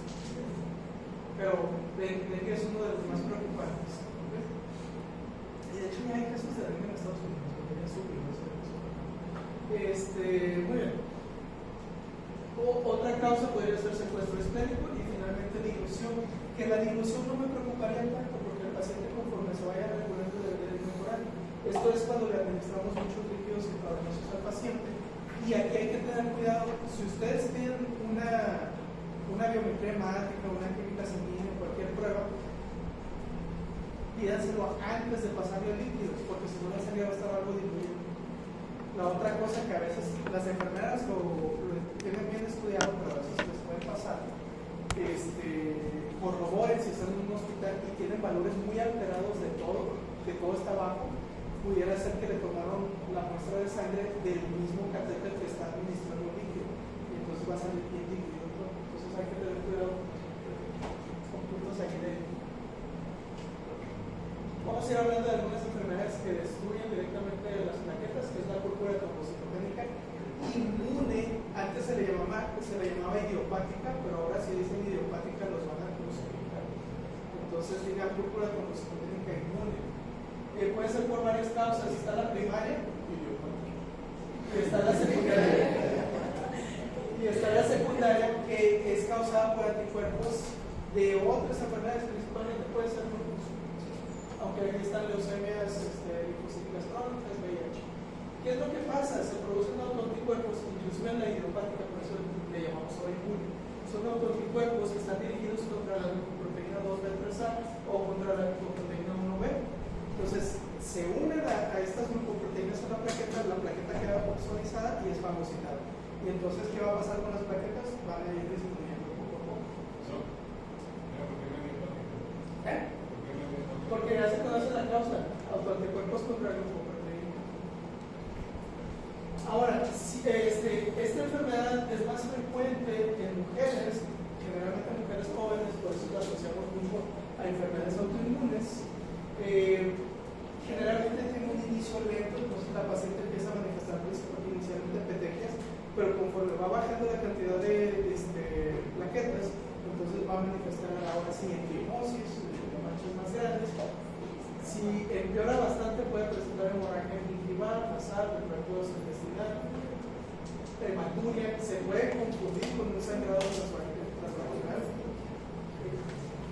Pero dengue es uno de los más preocupantes. ¿Okay? Y de hecho ya hay casos de dengue en Estados Unidos, porque ya subió eso. Muy bien. Otra causa podría ser secuestro esplénico y finalmente dilución, que la dilución no me preocuparía tanto porque el paciente conforme se vaya regulando debería de mejorar. Esto es cuando le administramos muchos líquidos intravenosos al paciente. Y aquí hay que tener cuidado. Si ustedes tienen una biometría hemática, una química sanguínea, cualquier prueba, pídanselo antes de pasarle líquidos, porque si no la sangre va a estar algo diluida. La otra cosa que a veces las enfermeras lo tienen bien estudiado, pero a veces les puede pasar, corroboren si están en un hospital y tienen valores muy alterados de todo está bajo, pudiera ser que le tomaron la muestra de sangre del mismo catéter que está administrando el líquido y entonces va a salir bien diluido todo. Entonces hay que tener cuidado con puntos aquí de... Vamos a ir hablando de algunas enfermedades que destruyen directamente las plaquetas, que es la púrpura trombocitopénica inmune. Antes se le llamaba idiopática, pero ahora si dicen idiopática los van a crucificar. Entonces diga púrpura trombocitopénica inmune. Puede ser por varias causas. Está la primaria, idiopática, y está la secundaria, que es causada por anticuerpos de otras enfermedades, principalmente puede ser por aunque aquí están leucemias linfocíticas crónicas, VIH. ¿Qué es lo que pasa? Se producen autoanticuerpos, inclusive en la idiopática, por eso le llamamos autoinmune. Son autoanticuerpos que están dirigidos contra la lipoproteína 2B3A o contra la lipoproteína 1B. Entonces, se unen a estas lipoproteínas en la plaqueta queda oxonizada y es fagocitada. Y entonces, ¿qué va a pasar con las plaquetas? Van a ir disminuyendo poco a poco. Porque ya se conoce la causa, autoanticuerpos contra el lipoproteína. Ahora, esta enfermedad es más frecuente en mujeres, generalmente en mujeres jóvenes, por eso la asociamos mucho a enfermedades autoinmunes. Generalmente tiene un inicio lento, entonces la paciente empieza a manifestar inicialmente petequias, pero conforme va bajando la cantidad de plaquetas, entonces va a manifestar ahora sí equimosis, manchas más grandes. Si empeora bastante puede presentar hemorragia gingival, nasal, reflujo intestinal, hematuria, se puede confundir con un sangrado transvaginal.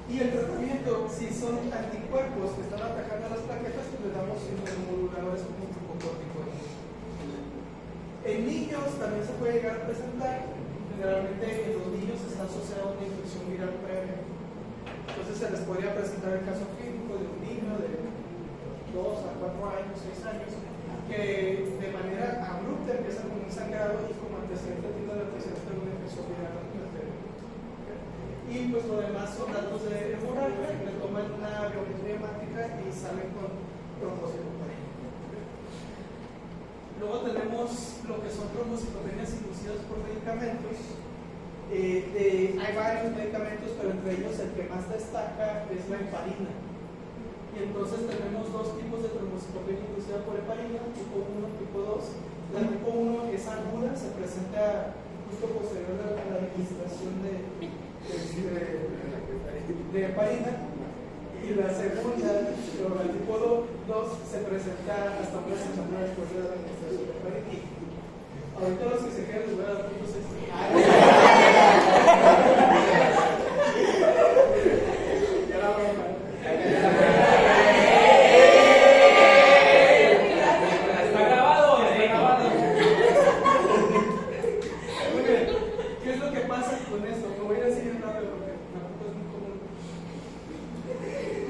Y el tratamiento, si son anticuerpos que están atacando las plaquetas, pues le damos inmunomoduladores como glucocorticoides. En niños también se puede llegar a presentar, generalmente en los niños está asociado a una infección viral previa. Entonces se les podría presentar el caso clínico de un niño de 2 a 4 años, 6 años, que de manera abrupta empieza con un sangrado y como antecedente tiene el antecedente de una infección viral previa. Y pues lo demás son datos de hemorragia, le toman una biometría hemática y salen con trombocitopenia. Luego tenemos lo que son trombocitopenias inducidas por medicamentos. medicamentos. Hay varios medicamentos, pero entre ellos el que más destaca es la heparina. Y entonces tenemos dos tipos de trombocitopenia inducida por heparina, tipo 1 y tipo 2. La tipo 1 es aguda, se presenta justo posterior a la administración de heparina. Y la segunda, o la tipo 2, se presenta hasta una semana después de la administración de heparina. Ahorita los que se quedan les voy a dar puntos Ya la broma. Está grabado. Muy bien. ¿Qué es lo que pasa con esto? Me voy a decir rápido porque tampoco es muy común.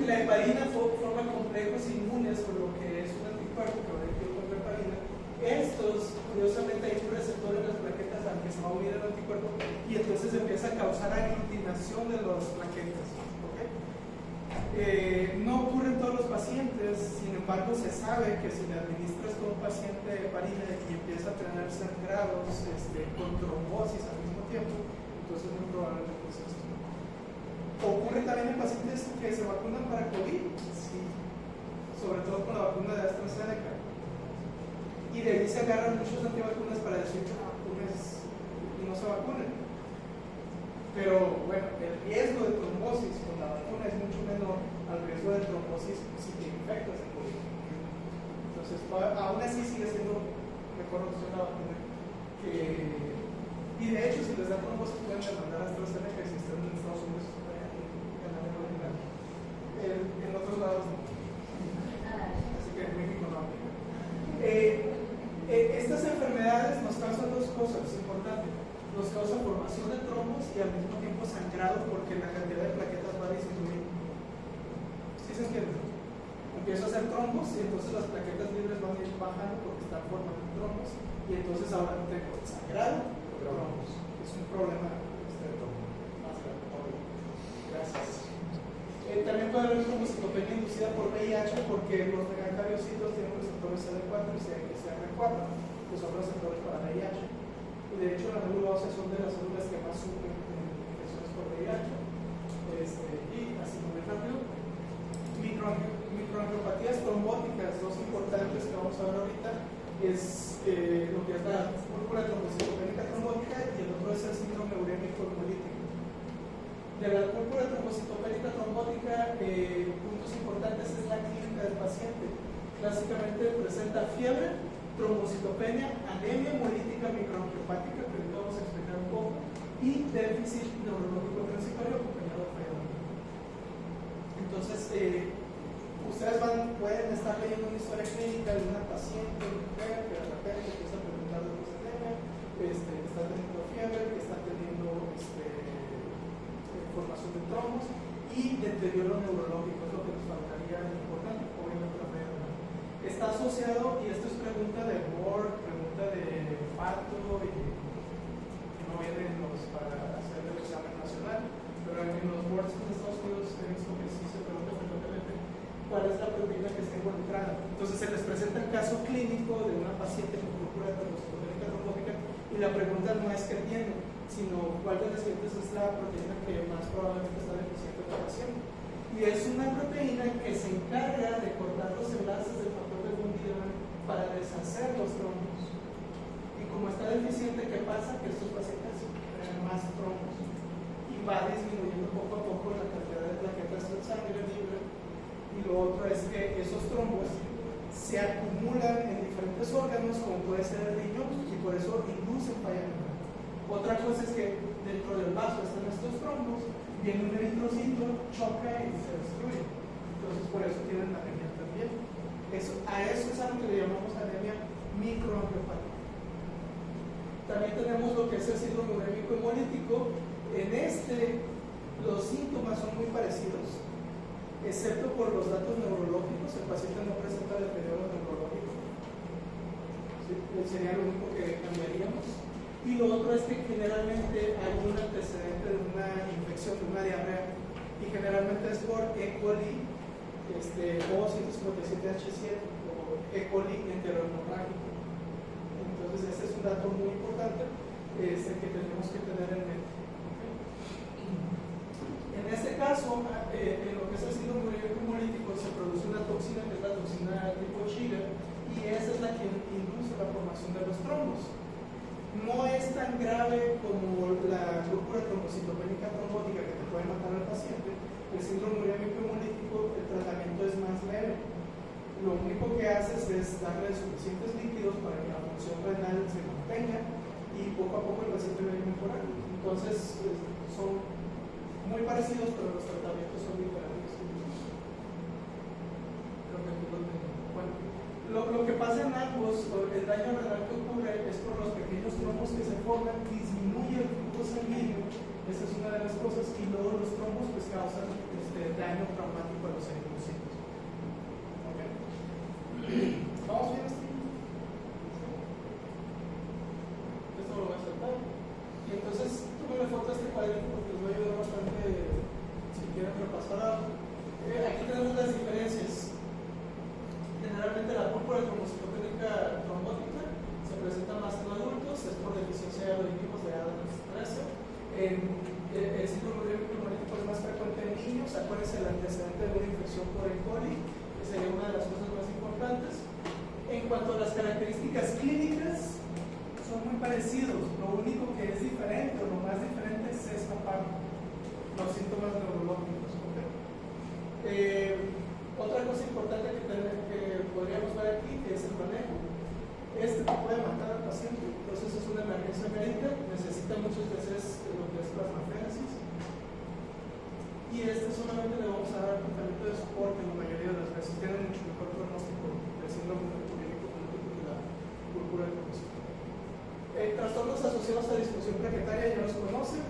La heparina forma complejos inmunes, por lo que es un anticuerpo que va a ir contra heparina. Estos, curiosamente, hay un receptor en las plaquetas al que se va a unir el anticuerpo y entonces empieza a causar aglutinación de las plaquetas. ¿Okay? No ocurre en todos los pacientes, sin embargo, se sabe que si le administras a un paciente heparina y empieza a tener sangrados con trombosis al mismo tiempo, entonces es muy probable que pase esto. Ocurre también en pacientes que se vacunan para COVID, sí, sobre todo con la vacuna de AstraZeneca. Y de ahí se agarran muchos antivacunas para decir que vacunes y no se vacunen. Pero bueno, el riesgo de trombosis con la vacuna es mucho menor al riesgo de trombosis si te infectas en COVID. Entonces, aún así sigue siendo mejor opción la vacuna. Y de hecho, si les da trombosis, pueden demandar a AstraZeneca si están en Estados Unidos, en Canadá, en otros lados no. Así que en México no aplica. Estas enfermedades nos causan dos cosas importantes. Nos causan formación de trombos y al mismo tiempo sangrado porque la cantidad de plaquetas va disminuyendo. ¿Sí se entiende? Empiezo a hacer trombos y entonces las plaquetas libres van a ir bajando porque están formando trombos y entonces ahora tengo sangrado o trombos. Es un problema más grave. Gracias. También puede haber trombocitopenia inducida por VIH porque los megacariocitos tienen receptores CD4 y CXCR4, que son receptores para VIH. Y de hecho, la médula ósea son de las células que más sufren infecciones por VIH. Y así muy rápido, microangiopatías trombóticas, dos importantes que vamos a ver ahorita, es lo que es la púrpura trombocitopénica trombótica y el otro es el síndrome urémico hemolítico. De la púrpura trombocitopénica trombótica, puntos importantes es la clínica del paciente. Clásicamente presenta fiebre, trombocitopenia, anemia hemolítica microangiopática, que ahorita vamos a explicar un poco, y déficit neurológico transitorio acompañado de fallamiento. Entonces, ustedes pueden estar leyendo una historia clínica de una paciente, mujer, que de repente empieza a preguntar de anemia, que está teniendo fiebre, que está teniendo formación de trombos y deterioro neurológico, es lo que nos faltaría importante, obviamente la medicina. Está asociado, y esto es pregunta de board, pregunta de parto, y no vienen para hacer el examen nacional, pero en los boards de Estados Unidos he visto que sí se pregunta frecuentemente cuál es la proteína que está involucrada. Entonces se les presenta el caso clínico de una paciente con púrpura trombocitopénica trombótica y la pregunta no es qué tiene, sino cuál de las siguientes es la proteína que más probablemente está deficiente en la paciente. Y es una proteína que se encarga de cortar los enlaces del factor de von Willebrand para deshacer los trombos. Y como está deficiente, ¿qué pasa? Que estos pacientes tienen más trombos. Y va disminuyendo poco a poco la cantidad de plaquetas en sangre libre. Y lo otro es que esos trombos se acumulan en diferentes órganos, como puede ser el riñón, y por eso inducen fallamiento. Otra cosa es que dentro del vaso están estos trombos, viene un eritrocito, choca y se destruye. Entonces por eso tienen anemia también. A eso es algo que le llamamos anemia microangiopática. También tenemos lo que es el síndrome urémico hemolítico. En los síntomas son muy parecidos, excepto por los datos neurológicos. El paciente no presenta deterioro neurológico. ¿Sí? Sería lo único que cambiaríamos. Y lo otro es que generalmente hay un antecedente de una infección, de una diarrea, y generalmente es por E. coli O157H7 o E. coli enterohemorrágico. Entonces ese es un dato muy importante. que tenemos que tener en mente. En este caso, en lo que es el síndrome urémico hemolítico, se produce una toxina que es la toxina tipo Trigger, y esa es la que induce la formación de los trombos. No es tan grave como la púrpura trombocitopénica trombótica que te puede matar al paciente. El síndrome urémico hemolítico, el tratamiento es más leve. Lo único que haces es darle suficientes líquidos para que la función renal se mantenga y poco a poco el paciente va a ir mejorando. Entonces, son muy parecidos, pero los tratamientos son diferentes. Creo que aquí lo tengo. Bueno, lo que pasa en ambos, el daño renal que ocurre es por los pequeños trombos que se forman, disminuye el flujo sanguíneo, esa es una de las cosas, y luego los trombos pues causan daño traumático a los eritrocitos. Okay. ¿Vamos bien, Steve? Esto lo voy a saltar. Y entonces, tómale foto a este cuadrito porque les va a ayudar bastante si quieren repasar algo. Aquí tenemos las diferencias. Generalmente la púrpura trombocitopénica trombótica se presenta más en adultos, es por deficiencia de equipos de A-13. El síndrome urémico hemolítico es más frecuente en niños. Acuérdense el antecedente de una infección por E. coli, que sería una de las cosas más importantes. En cuanto a las características clínicas, son muy parecidos. Lo único que es diferente, o lo más diferente, es los síntomas neurológicos. Otra cosa importante que podríamos ver aquí es el manejo. Te puede matar al paciente, entonces es una emergencia médica, necesita muchas veces lo que es plasmaféresis. Y solamente le vamos a dar tratamiento de soporte la mayoría de las veces. Tiene mucho mejor pronóstico del síndrome urémico hemolítico que la púrpura trombocitopénica. Trastornos asociados a disfunción plaquetaria ya los conocen.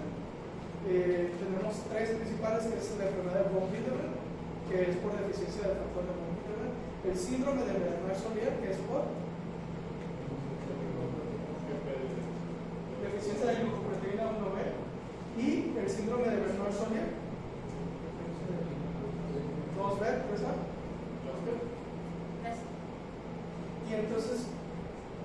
Tenemos tres principales, que es la enfermedad de von Willebrand, que es por deficiencia del factor de von Willebrand, el síndrome de Bernard-Solier, que es por deficiencia de glucoproteína 1B, y el síndrome de Bernard-Solier 2B, ¿verdad? Y entonces,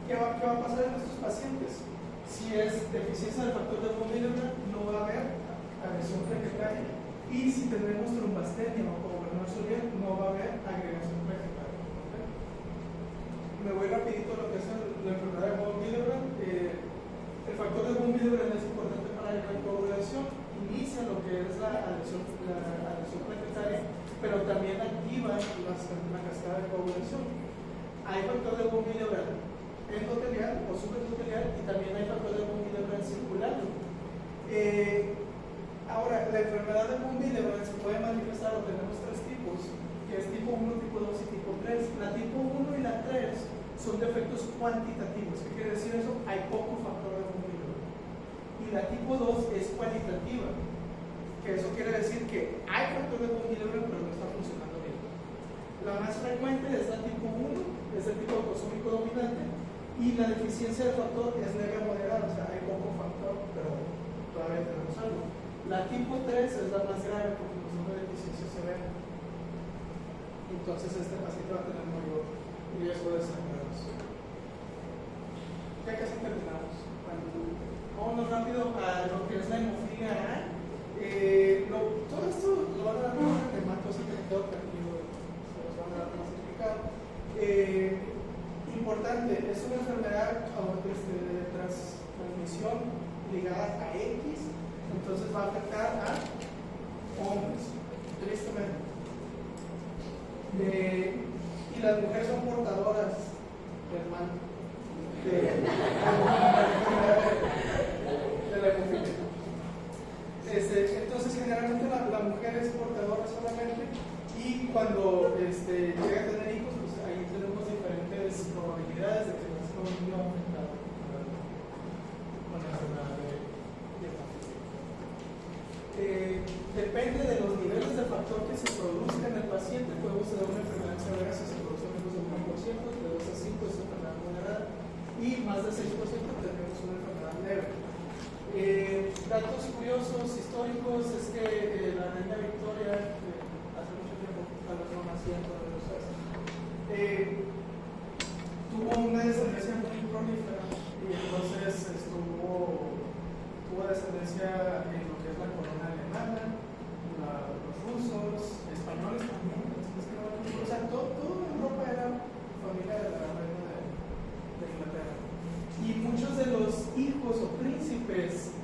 ¿qué va a pasar en estos pacientes? Si es deficiencia del factor de von Willebrand, no va a haber agresión plaquetaria, y si tenemos trombastenia o como Bernard-Solier, no va a haber agregación plaquetaria. ¿Okay? Me voy rapidito a lo que es la enfermedad de von Willebrand. El factor de von Willebrand es importante para la coagulación, inicia lo que es la adhesión plaquetaria, pero también activa la cascada de coagulación. Hay factor de von Willebrand endotelial o subendotelial, y también hay factor de von Willebrand circulante. Ahora, la enfermedad de von Willebrand se puede manifestar, o tenemos tres tipos, que es tipo 1, tipo 2 y tipo 3. La tipo 1 y la 3 son defectos cuantitativos. ¿Qué quiere decir eso? Hay poco factor de von Willebrand. Y la tipo 2 es cualitativa, que eso quiere decir que hay factor de von Willebrand, pero no está funcionando bien. La más frecuente es la tipo 1, es el tipo autosómico dominante, y la deficiencia de factor es leve a moderada, o sea, hay poco factor, pero todavía tenemos algo. La tipo 3 es la más grave porque nos da una deficiencia severa. Entonces este paciente va a tener mayor riesgo de sangrados. Ya casi terminamos. Vámonos rápido a lo que es la hemofilia A. Todo esto lo van a dar más de Marcos, así que me quedo tranquilo, se los van a dar más explicado. Importante, es una enfermedad de transmisión ligada a X. Entonces va a afectar a hombres, tristemente. Y las mujeres son portadoras del mal, de la hemofilia. Entonces, generalmente la mujer es portadora solamente, y cuando llega a tener hijos, pues ahí tenemos diferentes probabilidades de que nazca un niño afectado con la enfermedad de depende de los niveles de factor que se produzca en el paciente. Podemos tener una enfermedad severa si se produce menos del 1%, de 2 a 5 es una enfermedad moderada, y más del 6% tenemos una enfermedad leve. Datos curiosos históricos es que la reina Victoria, hace mucho tiempo, tal vez no nacía todavía los tuvo una descendencia muy prolífera, y entonces estuvo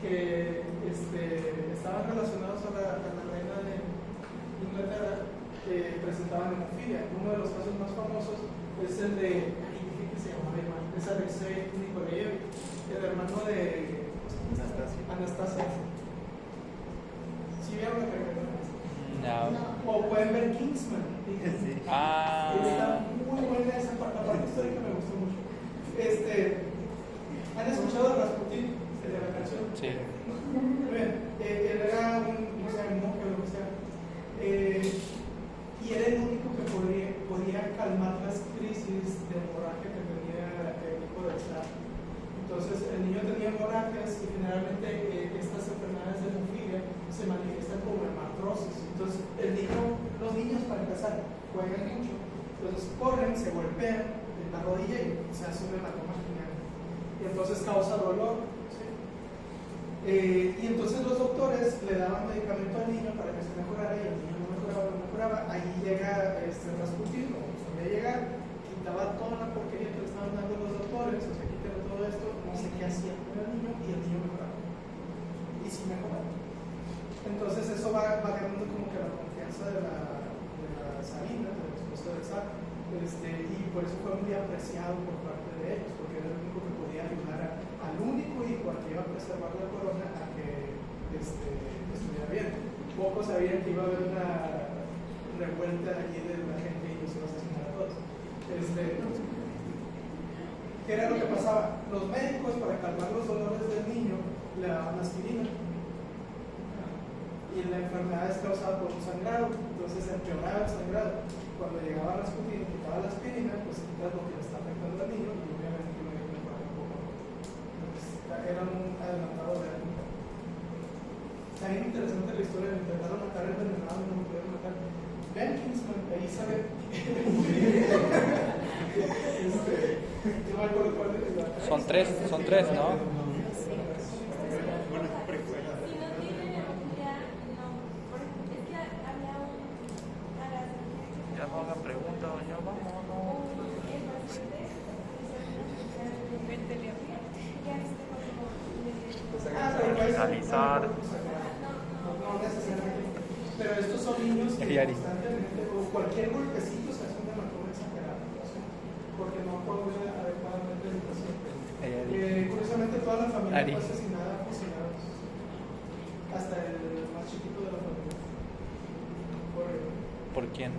que estaban relacionados a la reina de Inglaterra que presentaban hemofilia. Uno de los casos más famosos es el de, dije que se llamaba Iván, es Alexei Nikolaevich, el hermano de Anastasia. ¿Sí vieron la película? No. O pueden ver Kingsman. Sí. Ah. Está muy buena esa parte, la parte histórica me gustó mucho. ¿Han escuchado de Rasputin, de la canción? Sí. Muy bien, él era un, no sé, monje o lo que sea, y era el único que podía calmar las crisis de hemorragia que tenía el hijo del zar. Entonces, el niño tenía hemorragias y generalmente estas enfermedades de hemofilia se manifiestan como hemartrosis. Entonces, los niños para empezar, juegan mucho, entonces corren, se golpean en la rodilla y se hace un hematoma genial. Y entonces causa dolor. ¿Sí? Y entonces los doctores le daban medicamento al niño para que se mejorara y el niño no mejoraba. Ahí llega Rasputin, o solía llegar, quitaba toda la porquería que le estaban dando los doctores, o sea, quítale todo esto, no sé qué hacía con el niño y el niño mejoraba. Y sí mejoraba. Entonces eso va ganando como que la confianza de la zarina, de la esposa del zar, y por eso fue muy apreciado por parte de ellos, porque era el único que podía ayudar al único hijo al que iba a preservar la corona a que estuviera bien. Pocos sabían que iba a haber una revuelta allí de la gente y los iba a asesinar a todos. ¿Qué era lo que pasaba? Los médicos, para calmar los dolores del niño, le daban aspirina. Y la enfermedad es causada por un sangrado, entonces empeoraba el sangrado. Cuando llegaba Rasputin y quitaba la aspirina, pues quitas lo que le está afectando al niño y obviamente lo iba a mejorar un poco. Entonces, era un adelantado de la época. Está bien interesante la historia, me intentaron matar envenenado y no me pudieron matar. Vean Kingsman, ahí sabe. Yo me acuerdo cuál es la. Son tres, ¿no? Ya no hagan preguntas, ya vámonos. Finalizar. No necesariamente. Pero estos son niños que constantemente, o cualquier golpecito se hace un hematoma exagerado, ¿sí? Porque no coagula adecuadamente el paciente. Curiosamente, toda la familia fue asesinada, fusilados. Hasta el más chiquito de la familia. ¿Por quién?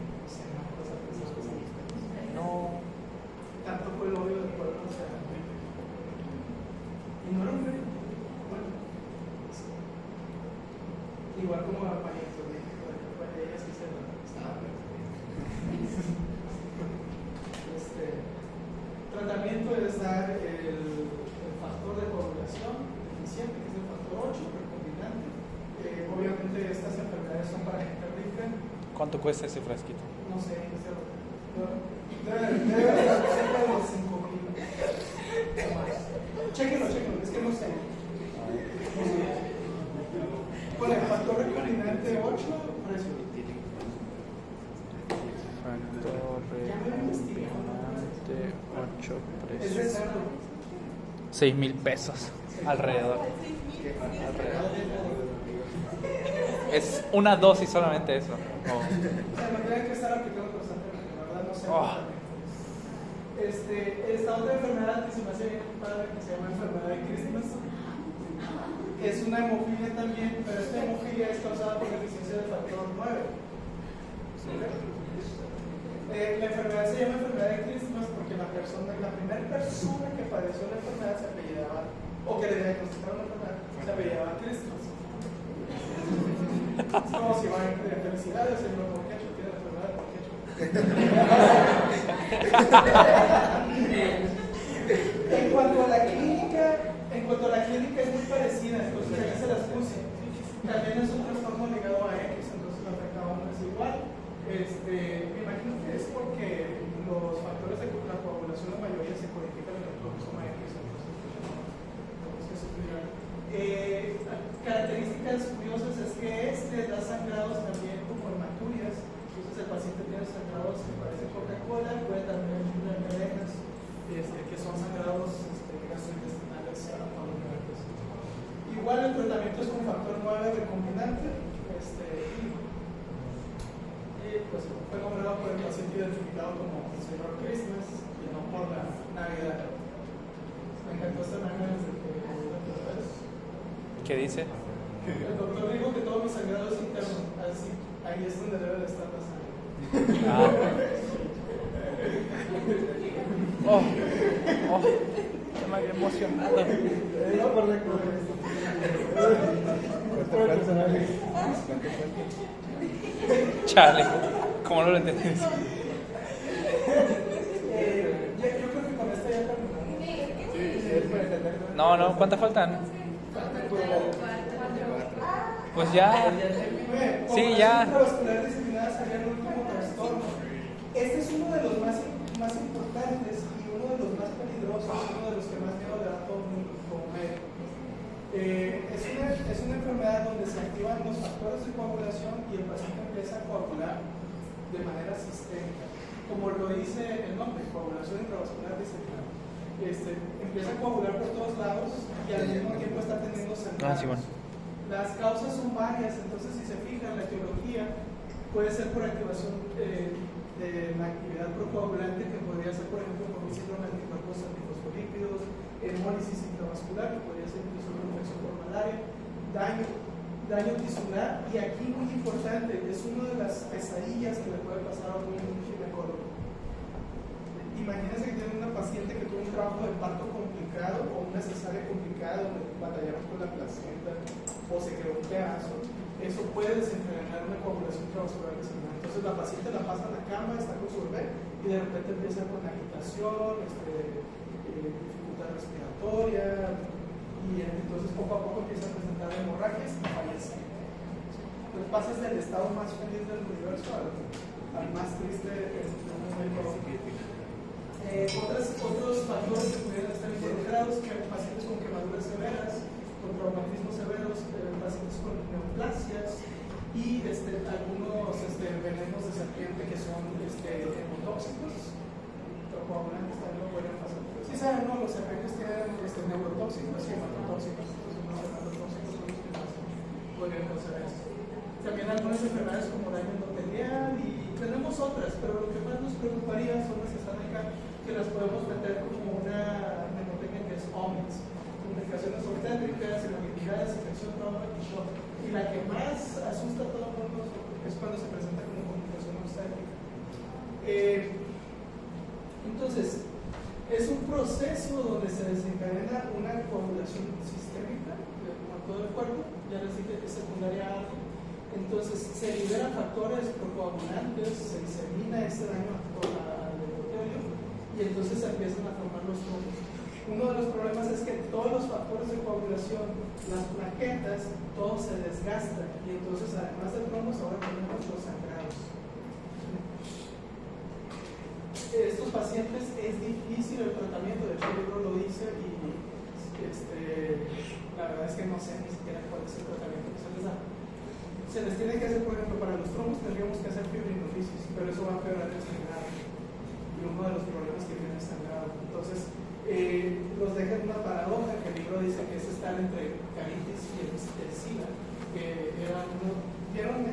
No. Tanto fue el odio del pueblo hacia la gente. Y no era un rey. Bueno, igual como a Pariento, ella sí se la estaba. Tratamiento es dar el factor de coagulación deficiente, que es el factor 8, recombinante. Obviamente estas enfermedades son para gente rica. ¿Cuánto cuesta ese frasquito? No sé, debe ser cerca de los 5,000 más. Chéquenlo, es que no sé. Con el factor recombinante 8, precio. Factor recombinante 8, Es de precio. cerdo. 6,000 pesos alrededor. Es una dosis solamente eso. O sea, no tienen que estar aplicando constantemente, la verdad no sé. Esta otra enfermedad que se me hace bien padre, que se llama enfermedad de Christmas, es una hemofilia también, pero esta hemofilia es causada por deficiencia del factor 9. La enfermedad se llama enfermedad de Christmas porque la primera persona que padeció la enfermedad se apellidaba, o que le diagnosticaron la enfermedad, se apellidaba Christmas. Es como si van a felicidades, señor Porquecho, tiene la enfermedad de Porquecho. En cuanto a la clínica es muy parecida, entonces aquí se las puse. También es un trastorno ligado a X, entonces lo afecta a hombres igual. Me imagino que es porque los factores de la coagulación, la mayoría se codifican en el cromosoma X, entonces tenemos que sufrir. Características curiosas es que da sangrados también como hematurias, entonces el paciente tiene sangrados que parecen Coca-Cola, puede también tener cadenas, que son sangrados gastrointestinales abundantes. igual el tratamiento es con factor 9 recombinante. Y pues fue nombrado por el paciente identificado como el señor Christmas y no por la Navidad. Me encantó esta imagen desde que la vez. ¿Qué dice? El doctor dijo que todo mi sangrado es interno, así, ahí es donde debe de estar la sangre. Ah. Oh, me había emocionado. No, por la correcto. Chale, ¿cómo no lo entendés? Yo creo que con esta ya terminamos. No, ¿cuántas faltan? Pues ya. Sí, ya. Intravascular diseminada sería el último trastorno. Este es uno de los más importantes y uno de los más peligrosos, uno de los que más miedo le da a todo el mundo como médico. Es una enfermedad donde se activan los factores de coagulación y el paciente empieza a coagular de manera sistémica. Como lo dice el nombre, coagulación intravascular diseminada. Empieza a coagular por todos lados y al mismo tiempo está teniendo sangrados. Sí, bueno. Las causas son varias, entonces si se fijan, la etiología puede ser por activación de la actividad procoagulante, que podría ser, por ejemplo, por un síndrome de anticuerpos antifosfolípidos, hemólisis intravascular, que podría ser incluso una infección por malaria, daño tisular, y aquí muy importante, es una de las pesadillas que le puede pasar a un ginecólogo. Imagínense que tienen una paciente que tuvo un trabajo de parto complicado o una cesárea complicada donde batallaron con la placenta o se quedó un pedazo. Eso puede desencadenar una coagulación intravascular diseminada. Entonces la paciente la pasa a la cama, está con su bebé y de repente empieza con agitación, dificultad respiratoria y entonces poco a poco empieza a presentar hemorragias y fallece. Entonces pasas del estado más feliz del universo al más triste en un momento. Otros factores que pudieran estar involucrados, que pacientes con quemaduras severas, con traumatismos severos, pacientes con neoplasias y algunos venenos de serpiente que son hemotóxicos, coagulantes también lo pueden pasar. Sí saben, ¿no? Los serpientes tienen neurotóxicos y hematotóxicos, entonces los hematotóxicos son los que más podrían causar esto. También algunas enfermedades como daño endotelial y tenemos otras, pero lo que más nos preocuparía son las que están acá, que las podemos meter como una mnemotecnia que es OMITS, complicaciones obstétricas, inmovilidades, infección, trauma y shock. Y la que más asusta a todo el mundo es cuando se presenta como complicación obstétrica. Entonces, es un proceso donde se desencadena una coagulación sistémica por todo el cuerpo, ya les dije que es secundaria alfa. Entonces, se liberan factores procoagulantes, se disemina ese daño al endotelio y entonces se empiezan a formar los trombos. Uno de los problemas es que todos los factores de coagulación, las plaquetas, todo se desgasta y entonces además de trombos ahora tenemos los sangrados. Estos pacientes es difícil el tratamiento, de hecho el libro lo dice y la verdad es que no sé ni siquiera cuál es el tratamiento que se les da. Se les tiene que hacer, por ejemplo, para los trombos tendríamos que hacer fibrinolysis, pero eso va a empeorar el sangrado. Y uno de los problemas que tiene el sangrado. Entonces, los deja en una paradoja que el libro dice que es estar entre caritis y el SIDA, que era uno. ¿Vieron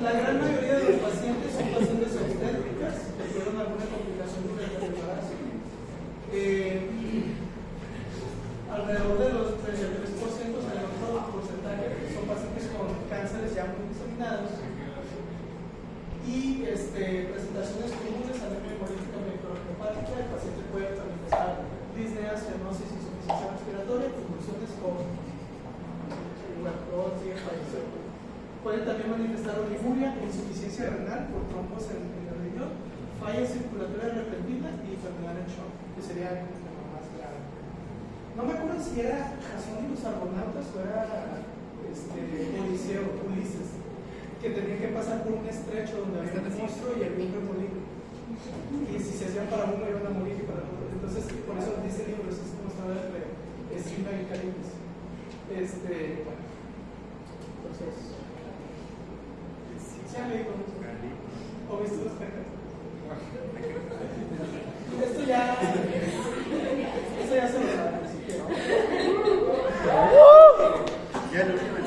La gran mayoría de los pacientes son pacientes obstétricas que tuvieron alguna complicación durante el embarazo. Alrededor de los 33% hay otro porcentaje que son pacientes con cánceres ya muy diseminados y presentaciones comunes, anemia hemolítica microhepática. El paciente puede manifestar disnea, cianosis, insuficiencia respiratoria, convulsiones con fallecer. Pueden también manifestar oliguria, insuficiencia renal por trombos en el riñón, falla circulatoria repentina y enfermedad en shock, que sería lo más grave. No me acuerdo si era Jasón y los Argonautas o era Ulises, que tenían que pasar por un estrecho donde había un monstruo y había un remolino. Y si se hacían para uno, iban a morir y para el otro. Entonces, por eso dice el libro, eso es como estaba entre Esquina y Caribes. Bueno, entonces, ¿se han leído? visto? Esto ya se lo saben, así que no. Ya lo último